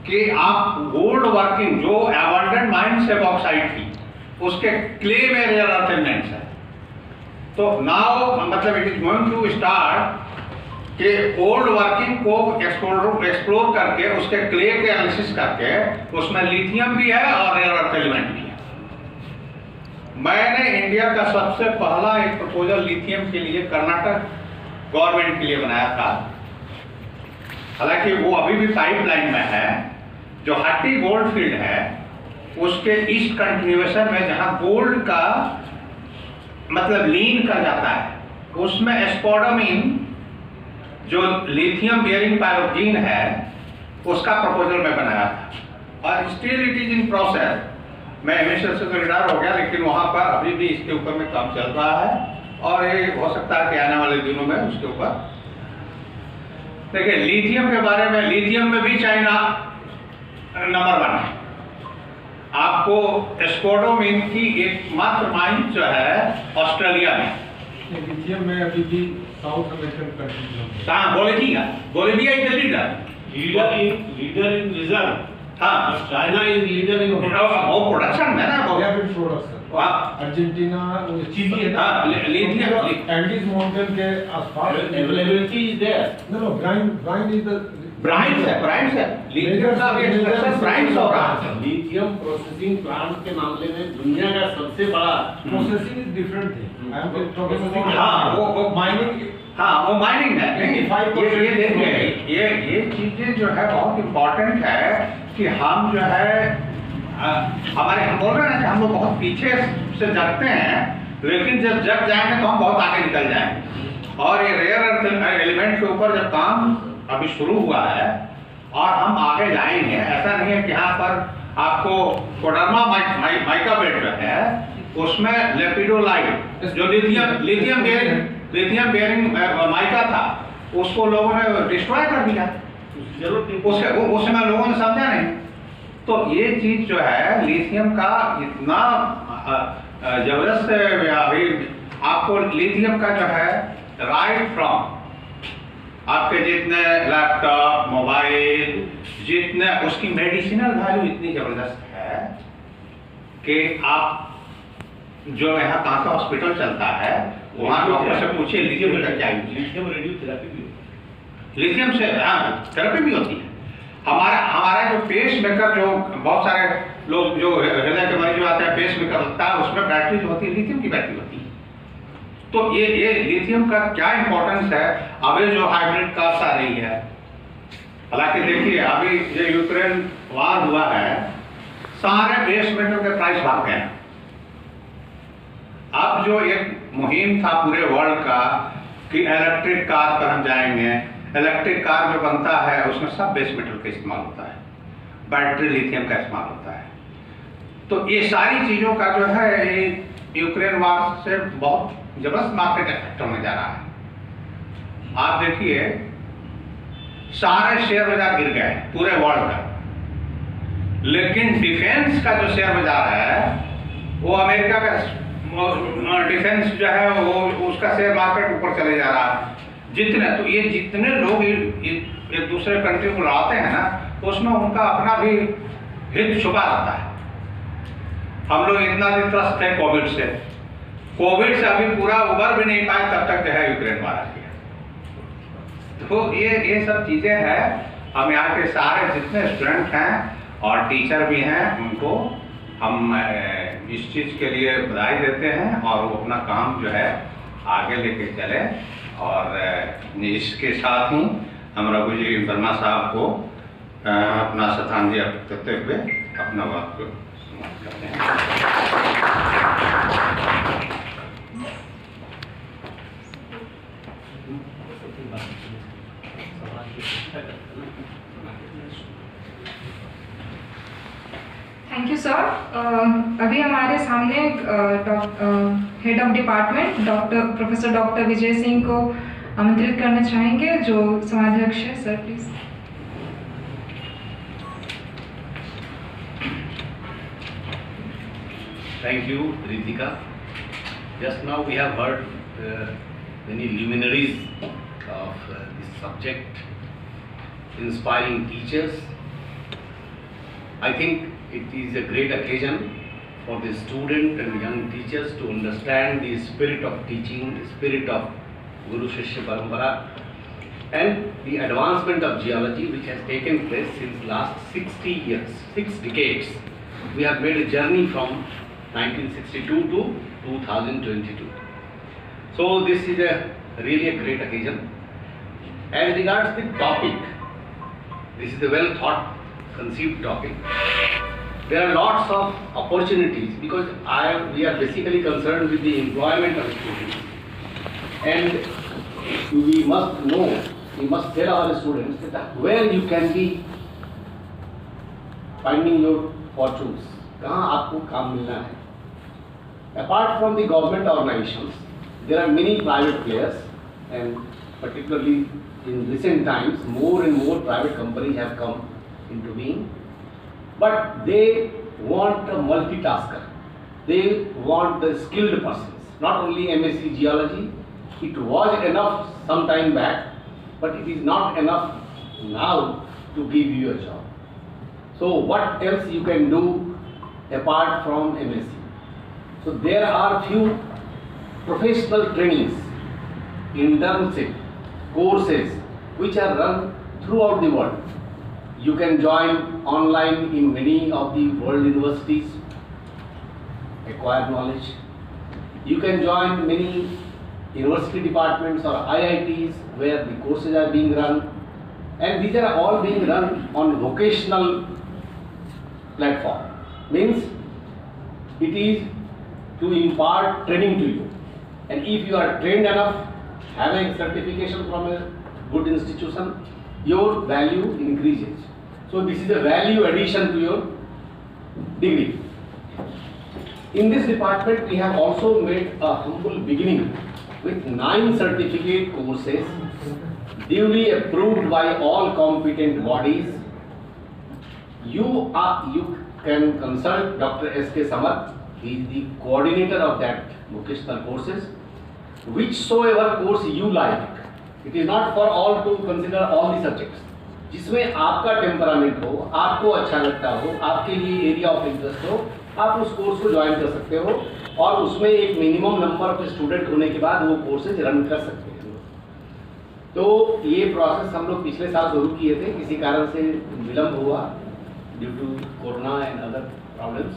कि आप गोल्ड वर्किंग जो एबंडेंट माइंस है बॉक्साइट की, उसके क्ले में रेयर अर्थ एलिमेंट्स है। तो नाउ मतलब it is going to start कि ओल्ड वर्किंग को एक्सप्लोर करके उसके क्ले के एनालिसिस करके उसमें लिथियम भी है और रेयर अर्थ एलिमेंट भी है। मैंने इंडिया का सबसे पहला एक प्रपोजल लिथियम के लिए कर्नाटक गवर्नमेंट के लिए बनाया था, हालांकि वो अभी भी पाइपलाइन में है। जो हट्टी गोल्ड फील्ड है उसके ईस्ट कंटिन्यूएशन में जहां गोल्ड का मतलब लीन कर जाता है, उसमें स्पोडोमीन जो लिथियम बेयरिंग पायरोक्सीन है उसका प्रपोजल मैं बनाया था, और still it is in process. मैं एमएसएल से तो रिटायर हो गया, लेकिन वहां पर अभी भी इसके ऊपर में काम चल रहा है, और ये हो सकता है कि आने वाले दिनों में उसके ऊपर देखिए। लिथियम के बारे में, लिथियम में भी चाइना नंबर 1 है। आपको स्पोडोमीन की एकमात्र माइन जो है ऑस्ट्रेलिया में, लिथियम में अभी भी साउथ अमेरिकन कंट्रीज में Bolivia is the leader in reserve. हाँ, China is leader in production में ना, अर्जेंटीना चिली है ना, लिथियम एंडीज माउंटेन के आसपास availability is there. No brine is the brines है लिथियम का भी एक्सट्रैक्शन ब्राइन्स हो रहा है। लिथियम प्रोसेसिंग प्लांट के मामले में दुनिया का सबसे बड़ा processing is different thing. I am talking about हाँ, वो माइनिंग। हाँ, वो माइनिंग है। ये देखिए, ये चीजें जो है बहुत इम्पोर्टेंट है कि हम जो है हम बोल रहे हैं कि हम लोग बहुत पीछे से जगते हैं, लेकिन जब जग जाएंगे तो हम बहुत आगे निकल जाएंगे। और ये रेयर अर्थ एलिमेंट के ऊपर जब काम अभी शुरू हुआ है और हम आगे जाएंगे, ऐसा नहीं है कि यहाँ पर आपको कोडरमा माइका बेल्ट जो है उसमें लेपिडोलाइट जो लिथियम बेयरिंग माइका था उसको लोगों ने डिस्ट्रॉय कर दिया, उसमें लोगों ने समझा नहीं। तो ये चीज जो है लिथियम का इतना जबरदस्त अभी आपको लिथियम का जो है राइट फ्रॉम आपके जितने लैपटॉप मोबाइल जितने उसकी मेडिसिनल वैल्यू इतनी जबरदस्त है कि आप जो यहाँ कांसा हॉस्पिटल चलता है वहाँ डॉक्टर से पूछिए लिथियम का क्या यूज है। लिथियम रेडियोथेरेपी भी होती है, लिथियम से थेरेपी भी होती है। हमारा जो पेस मेकर, जो बहुत सारे लोग जो हृदय के मरीज आते हैं पेस मेकर लगता है, उसमें बैटरी जो होती है लिथियम की बैटरी होती है। तो ये लिथियम का क्या इंपॉर्टेंस है। अभी जो हाइब्रिड कार्स आ रही है, हालांकि देखिए अभी जो यूक्रेन वार हुआ है सारे बेस मेटल के प्राइस भाग गए। अब जो एक मुहिम था पूरे वर्ल्ड का कि इलेक्ट्रिक कार पर हम जाएंगे, इलेक्ट्रिक कार जो बनता है उसमें सब बेस मेटल का इस्तेमाल होता है, बैटरी लिथियम का इस्तेमाल होता है। तो ये सारी चीज़ों का जो है यूक्रेन वार से बहुत जबरदस्त मार्केट इफेक्ट होने जा रहा है। आप देखिए सारे शेयर बाजार गिर गए पूरे वर्ल्ड का। लेकिन डिफेंस का जो शेयर बाजार है वो अमेरिका का डिफेंस जो है वो उसका शेयर मार्केट ऊपर चले जा रहा है। तो ये जितने लोग एक दूसरे कंट्री को लड़ाते हैं ना, उसमें उनका अपना भी हित छुपा रहता है। हम लोग इतना दिन त्रस्त थे कोविड से अभी पूरा उबर भी नहीं पाए तब तक जो है यूक्रेन मारा गया। तो ये सब चीजें हैं। हम यहाँ के सारे जितने स्टूडेंट हैं और टीचर भी हैं, उनको हम इस चीज के लिए बधाई देते हैं और वो अपना काम जो है आगे लेके चले। और इसके साथ ही हम रघु जी वर्मा साहब को अपना श्रद्धांजलि अर्पित करते हुए अपना वक्त समाप्त करते हैं। Thank you sir. अभी हमारे सामने head of department professor doctor Vijay Singh को आमंत्रित करना चाहेंगे, जो समाध्यक्ष है। Sir please. Thank you, Ritika. Just now we have heard many luminaries of this subject, inspiring teachers. I think it is a great occasion for the student and young teachers to understand the spirit of teaching, the spirit of Guru Shishya Parampara, and the advancement of geology which has taken place since last 60 years, 6 decades. We have made a journey from 1962 to 2022. So this is really a great occasion. As regards the topic, this is a well thought conceived topic. There are lots of opportunities because we are basically concerned with the employment of students, and we must know, we must tell our students that where you can be finding your fortunes, कहाँ आपको काम मिलना है. Apart from the government organizations, there are many private players, and particularly in recent times, more and more private companies have come into being. But they want a multitasker. They want the skilled persons, not only MSc Geology. It was enough some time back, but it is not enough now to give you a job. So what else you can do apart from MSc? So there are few professional trainings, internship courses which are run throughout the world. You can join online in many of the world universities, acquire knowledge. You can join many university departments or IITs where the courses are being run, and these are all being run on vocational platform. Means it is to impart training to you, and if you are trained enough, having certification from a good institution, your value increases. So this is a value addition to your degree. In this department, we have also made a humble beginning with 9 certificate courses duly approved by all competent bodies. You can consult Dr. S.K. Samarth. He is the coordinator of that vocational courses. Whichsoever course you like, it is not for all to consider all the subjects. जिसमें आपका temperament हो, आपको अच्छा लगता हो, आपके लिए area of interest हो, आप उस कोर्स को ज्वाइन कर सकते हो, और उसमें एक मिनिमम नंबर ऑफ स्टूडेंट होने के बाद वो कोर्सेज रन कर सकते हैं. तो ये प्रोसेस हम लोग पिछले साल शुरू किए थे, किसी कारण से विलम्ब हुआ due to corona and other problems.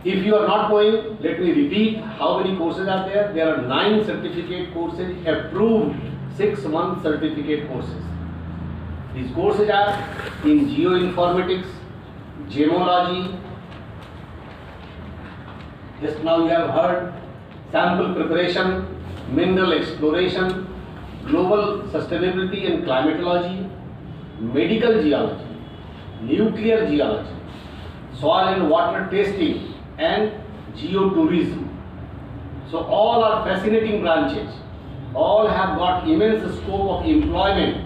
If you are not going, let me repeat how many courses are there. There are 9 certificate courses, approved 6-month certificate courses. These courses are in geoinformatics, gemology. Just now you have heard sample preparation, mineral exploration, global sustainability and climatology, medical geology, nuclear geology, soil and water testing, and geotourism. So all are fascinating branches. All have got immense scope of employment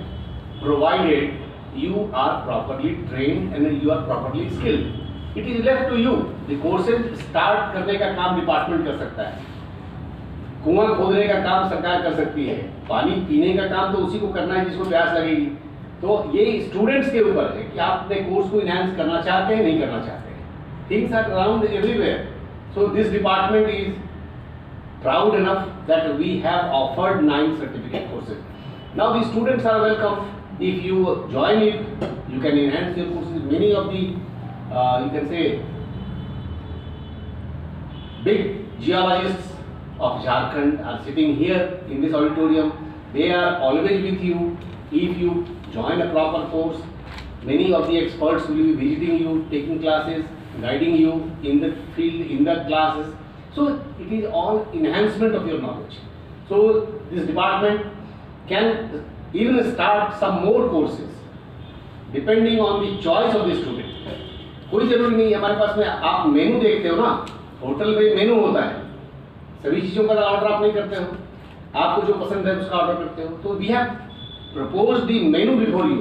provided you are properly trained and you are properly skilled. It is left to you. The courses start करने का काम department कर सकता है, कुआं खोदने का काम सरकार कर सकती है, पानी पीने का काम तो उसी को करना है जिसको प्यास लगेगी। तो ये स्टूडेंट्स के ऊपर है कि आप अपने कोर्स को इनहांस करना चाहते हैं नहीं करना चाहते हैं। Things are around everywhere, so this department is proud enough that we have offered 9 certificate courses. Now the students are welcome. If you join it, you can enhance your courses. Many of the, you can say, big geologists of Jharkhand are sitting here in this auditorium. They are always with you. If you join a proper course, many of the experts will be visiting you, taking classes, guiding you in the field, in the classes. So it is all enhancement of your knowledge. So this department can even start some more courses depending on the choice of the student. कोई जरूरी नहीं है, हमारे पास में आप मेनू देखते हो ना, होटल में मेनू होता है, सभी चीज़ों का ऑर्डर आप नहीं करते हो, आपको जो पसंद है उसका ऑर्डर करते हो। तो we have proposed the menu before you,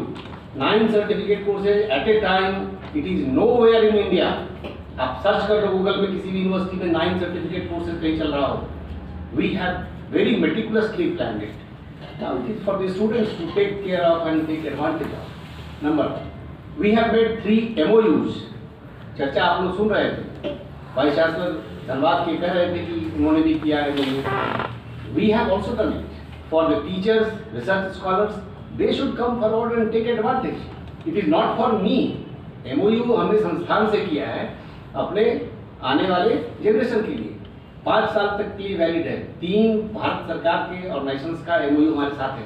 9 certificate courses at a time. It is nowhere in India. आप सर्च कर लो गूगल में, किसी भी यूनिवर्सिटी में 9 सर्टिफिकेट कोर्सेज कहीं चल रहा हो। We have very meticulously planned it. Now it is for the students to take care of and take advantage of. Number, we have made 3 MOUs। चर्चा आप लोग सुन रहे थे, वाइस चांसलर धनबाद के कह रहे थे कि उन्होंने भी किया है। We have also done it for the teachers, research scholars, they should come forward and take advantage. It is not for me. MOU हमने संस्थान से किया है अपने आने वाले जनरेशन के लिए, 5 साल तक के लिए वैलिड है। 3 भारत सरकार के ऑर्गेनाइजेशंस का MOU हमारे साथ है,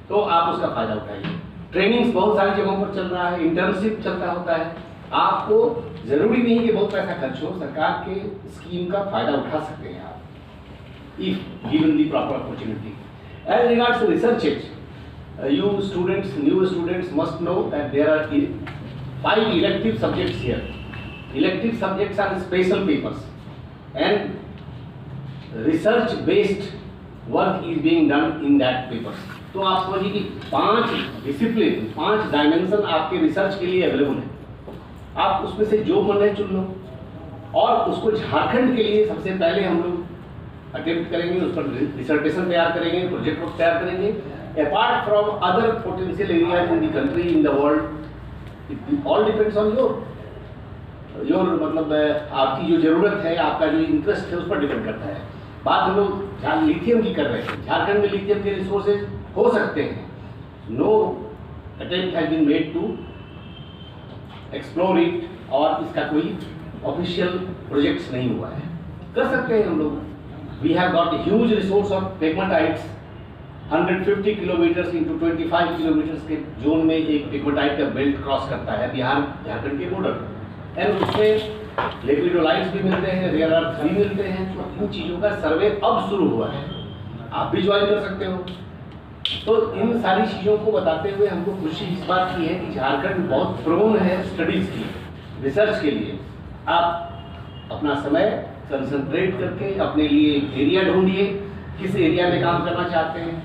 तो आप उसका फायदा उठाइए। ट्रेनिंग्स बहुत सारी जगहों पर चल रहा है, इंटर्नशिप चलता होता है। आपको जरूरी नहीं कि बहुत पैसा खर्च हो, सरकार के स्कीम का फायदा उठा सकते हैं आप, if given the proper opportunity. As regards research, you students, new students must know that there are 5 elective subjects here. Elective subjects are special papers and research based work is being done in that papers. तो आप समझिए कि 5 discipline, 5 dimension आपके research के लिए available है। आप उसमें से जो मन है चुन लो, और उसको झारखंड के लिए सबसे पहले हम लोग अटेम्प्ट करेंगे, उस पर डिसर्टेशन तैयार करेंगे, प्रोजेक्ट वर्क तैयार करेंगे। Apart from other potential areas in the country, in the world, it all depends on your मतलब आपकी जो ज़रूरत है, आपका जो इंटरेस्ट है, उस पर डिपेंड करता है। बात हम लोग लिथियम की कर रहे हैं। झारखंड में लिथियम के रिसोर्सेज हो सकते हैं, no attempt has been made to explore it, और इसका कोई ऑफिशियल प्रोजेक्ट्स नहीं हुआ है। कर सकते हैं हम लोग। We have got huge resource of pegmatites, 150 kilometres into 25 kilometres के जोन में एक पेगमाटाइट का बेल्ट क्रॉस करता है बिहार झारखंड के बॉर्डर, एंड उसमें लेपिडोलाइट्स भी मिलते हैं, रेयर अर्थ भी मिलते हैं। तो इन चीज़ों का सर्वे अब शुरू हुआ है, आप भी ज्वाइन कर सकते हो। तो इन सारी चीज़ों को बताते हुए हमको खुशी इस बात की है कि झारखंड बहुत प्रोन है स्टडीज़ की, रिसर्च के लिए। आप अपना समय कंसंट्रेट करके अपने लिए एरिया ढूंढिए, किस एरिया में काम करना चाहते हैं,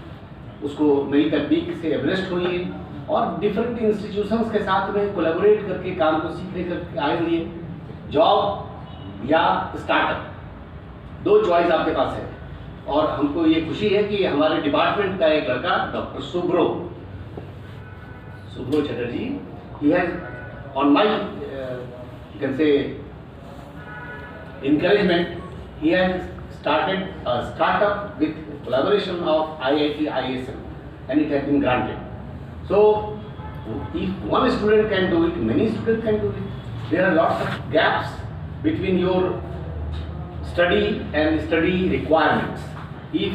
उसको नई तकनीक से एब्रेस्ट होइए, और डिफरेंट इंस्टीट्यूशंस के साथ में कोलैबोरेट करके काम को सीखने करके आएंगे। जॉब या स्टार्टअप, 2 चॉइस आपके पास है। और हमको ये खुशी है कि हमारे डिपार्टमेंट का एक लड़का doctor Subro Chatterjee, he has on my you can say encouragement, he has started a startup with collaboration of IIT ISM, and it has been granted. So if one student can do it, many students can do it. There are lots of gaps between your study and study requirements. If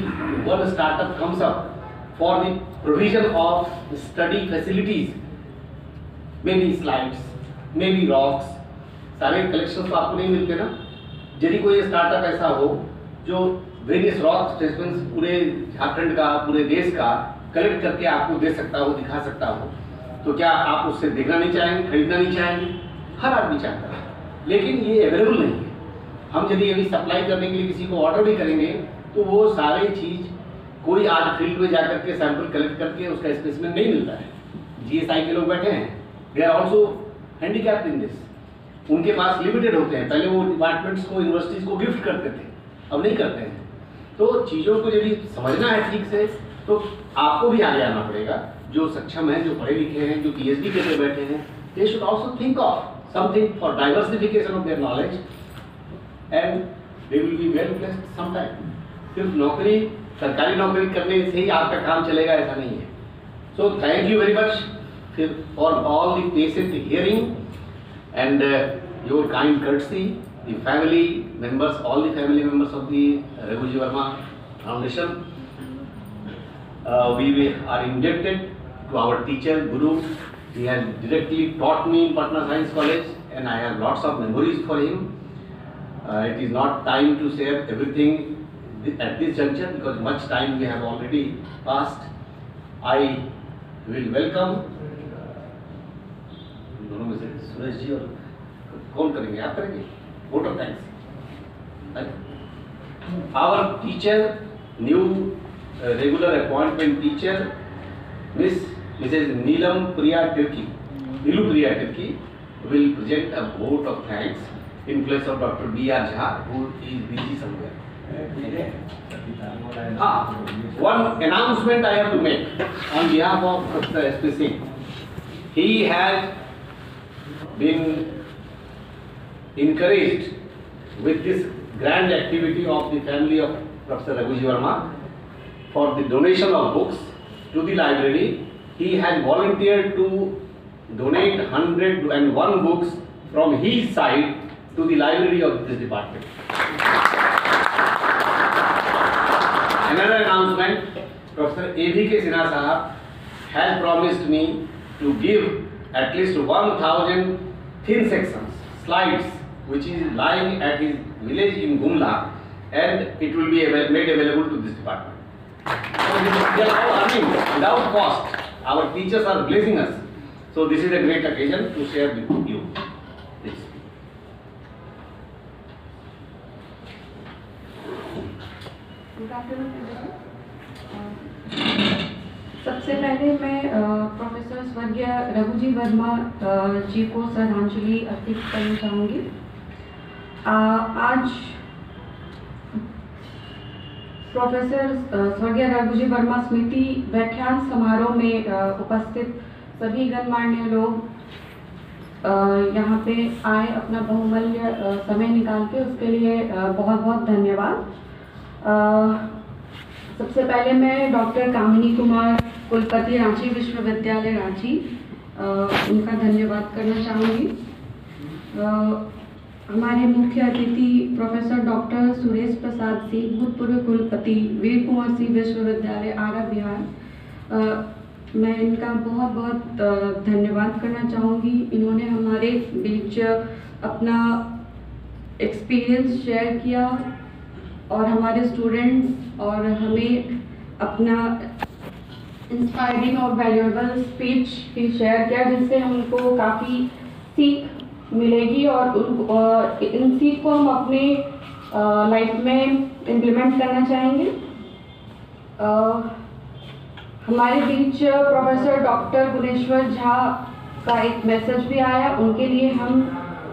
one startup comes up for the provision of study facilities, maybe slides, maybe rocks, सारे collection तो आपको नहीं मिलते ना। यदि कोई startup ऐसा हो जो वेरियस रॉक स्पेसिमेंस पूरे झारखंड का, पूरे देश का कलेक्ट करके आपको दे सकता हो, दिखा सकता हो, तो क्या आप उससे देखना नहीं चाहेंगे, खरीदना नहीं चाहेंगे? हर आदमी चाहता है, लेकिन ये अवेलेबल नहीं है। हम यदि अभी सप्लाई करने के लिए किसी को ऑर्डर भी करेंगे तो वो सारी चीज़ कोई आज फील्ड में जाकर के सैंपल कलेक्ट करके उसका स्पेसिमेन नहीं मिलता है। GSI के लोग बैठे हैं, they are also handicapped in this. उनके पास लिमिटेड होते हैं, पहले वो डिपार्टमेंट्स को, यूनिवर्सिटीज़ को गिफ्ट करते थे, अब नहीं करते हैं। तो चीज़ों को यदि समझना है ठीक से तो आपको भी आगे आना पड़ेगा। जो सक्षम हैं, जो पढ़े लिखे हैं, जो PhD के लिए बैठे हैं, they should also think of something for diversification of their knowledge and they will be well placed some time. सिर्फ नौकरी, सरकारी नौकरी करने से ही आपका काम चलेगा ऐसा नहीं है। So thank you very much for all the patient hearing and your kind courtesy, the family members, all the family members of the Raghuji Verma Foundation. We are indebted to our teacher, Guru. He has directly taught me in Patna Science College and I have lots of memories for him. It is not time to share everything at this juncture because much time we have already passed. I will welcome दोनों में से सुरेश जी और कौन करेंगे? आप करेंगे? Vote of thanks. Our teacher, new regular appointment teacher, Mrs Neelam Priya Tirkey, Neelu Priya Tirkey will present a vote of thanks in place of Dr. B.R. Jha, who is busy somewhere. One announcement I have to make on behalf of Professor S.P. Singh. He has been encouraged with this grand activity of the family of Professor Raghuji Verma for the donation of books to the library. He has volunteered to donate 101 books from his side to the library of this department. Another announcement, Professor A.V.K. Sinha Sahab has promised me to give at least 1,000 thin sections, slides, which is lying at his village in Gumla, and it will be made available to this department. So they are all earning without cost. Our teachers are blessing us. So this is a great occasion to share with you. Please. Good afternoon, everyone. सबसे पहले मैं professor स्वर्गीय रघुजी वर्मा जी को श्रद्धांजलि अर्पित करना चाहूँगी। आज professor स्वर्गीय रघुजी वर्मा स्मृति व्याख्यान समारोह में उपस्थित सभी गणमान्य लोग यहाँ पे आए, अपना बहुमूल्य समय निकाल के, उसके लिए बहुत बहुत धन्यवाद। सबसे पहले मैं डॉक्टर कामिनी कुमार, कुलपति रांची विश्वविद्यालय रांची, उनका धन्यवाद करना चाहूँगी। हमारे मुख्य अतिथि प्रोफेसर डॉक्टर सुरेश प्रसाद सिंह, भूतपूर्व कुलपति वीर कुंवर सिंह विश्वविद्यालय आरा बिहार, मैं इनका बहुत बहुत धन्यवाद करना चाहूँगी। इन्होंने हमारे बीच अपना एक्सपीरियंस शेयर किया और हमारे स्टूडेंट्स और हमें अपना इंस्पायरिंग और वैल्यूएबल स्पीच भी शेयर किया, जिससे हमको काफ़ी सीख मिलेगी और इन सीख को हम अपने लाइफ में इम्प्लीमेंट करना चाहेंगे। हमारे बीच प्रोफेसर डॉक्टर गुणेश्वर झा का एक मैसेज भी आया, उनके लिए हम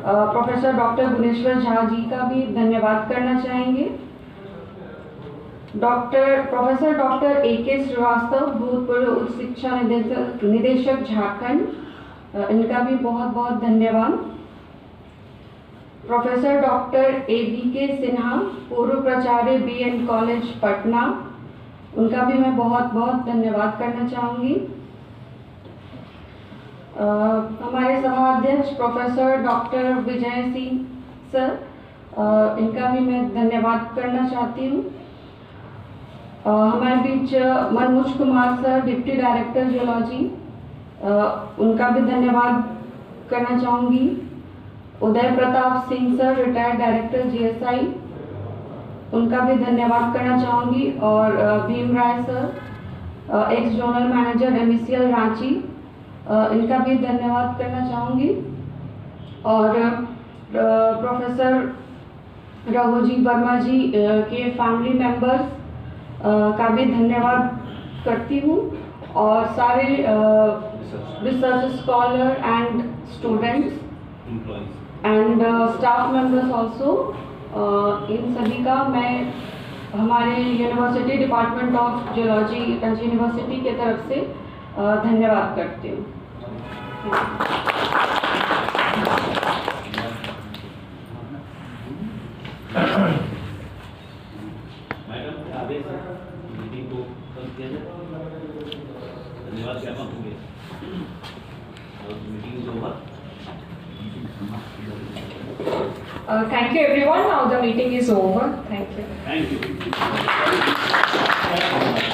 प्रोफेसर डॉक्टर गुणेश्वर झा जी का भी धन्यवाद करना चाहेंगे। Professor doctor A.K. श्रीवास्तव, भूतपूर्व उच्च शिक्षा निदेशक झारखंड, इनका भी बहुत बहुत धन्यवाद। Professor doctor A.V.K. सिन्हा, पूर्व प्राचार्य B.N. कॉलेज पटना, उनका भी मैं बहुत बहुत धन्यवाद करना चाहूँगी। हमारे सभाध्यक्ष professor doctor Vijay Singh sir, इनका भी मैं धन्यवाद करना चाहती हूँ। हमारे बीच Manoj Kumar sir, deputy director geology, उनका भी धन्यवाद करना चाहूँगी। Uday Pratap Singh sir, retired director GSI, उनका भी धन्यवाद करना चाहूँगी। और Bhim Rai sir, ex zonal manager MECL Ranchi, इनका भी धन्यवाद करना चाहूँगी। और प्रोफेसर रघुजी वर्मा जी के फैमिली मेंबर्स का भी धन्यवाद करती हूँ। और सारे research scholar and students employees. and staff members also. इन सभी का मैं हमारे university department of geology university के तरफ से धन्यवाद करती हूँ। मैडम के आदेश है मीटिंग को कल किया जाए। धन्यवाद ज्ञापन होंगे और मीटिंग जो हुआ। Thank you everyone. Now the meeting is over. Thank you. Thank you.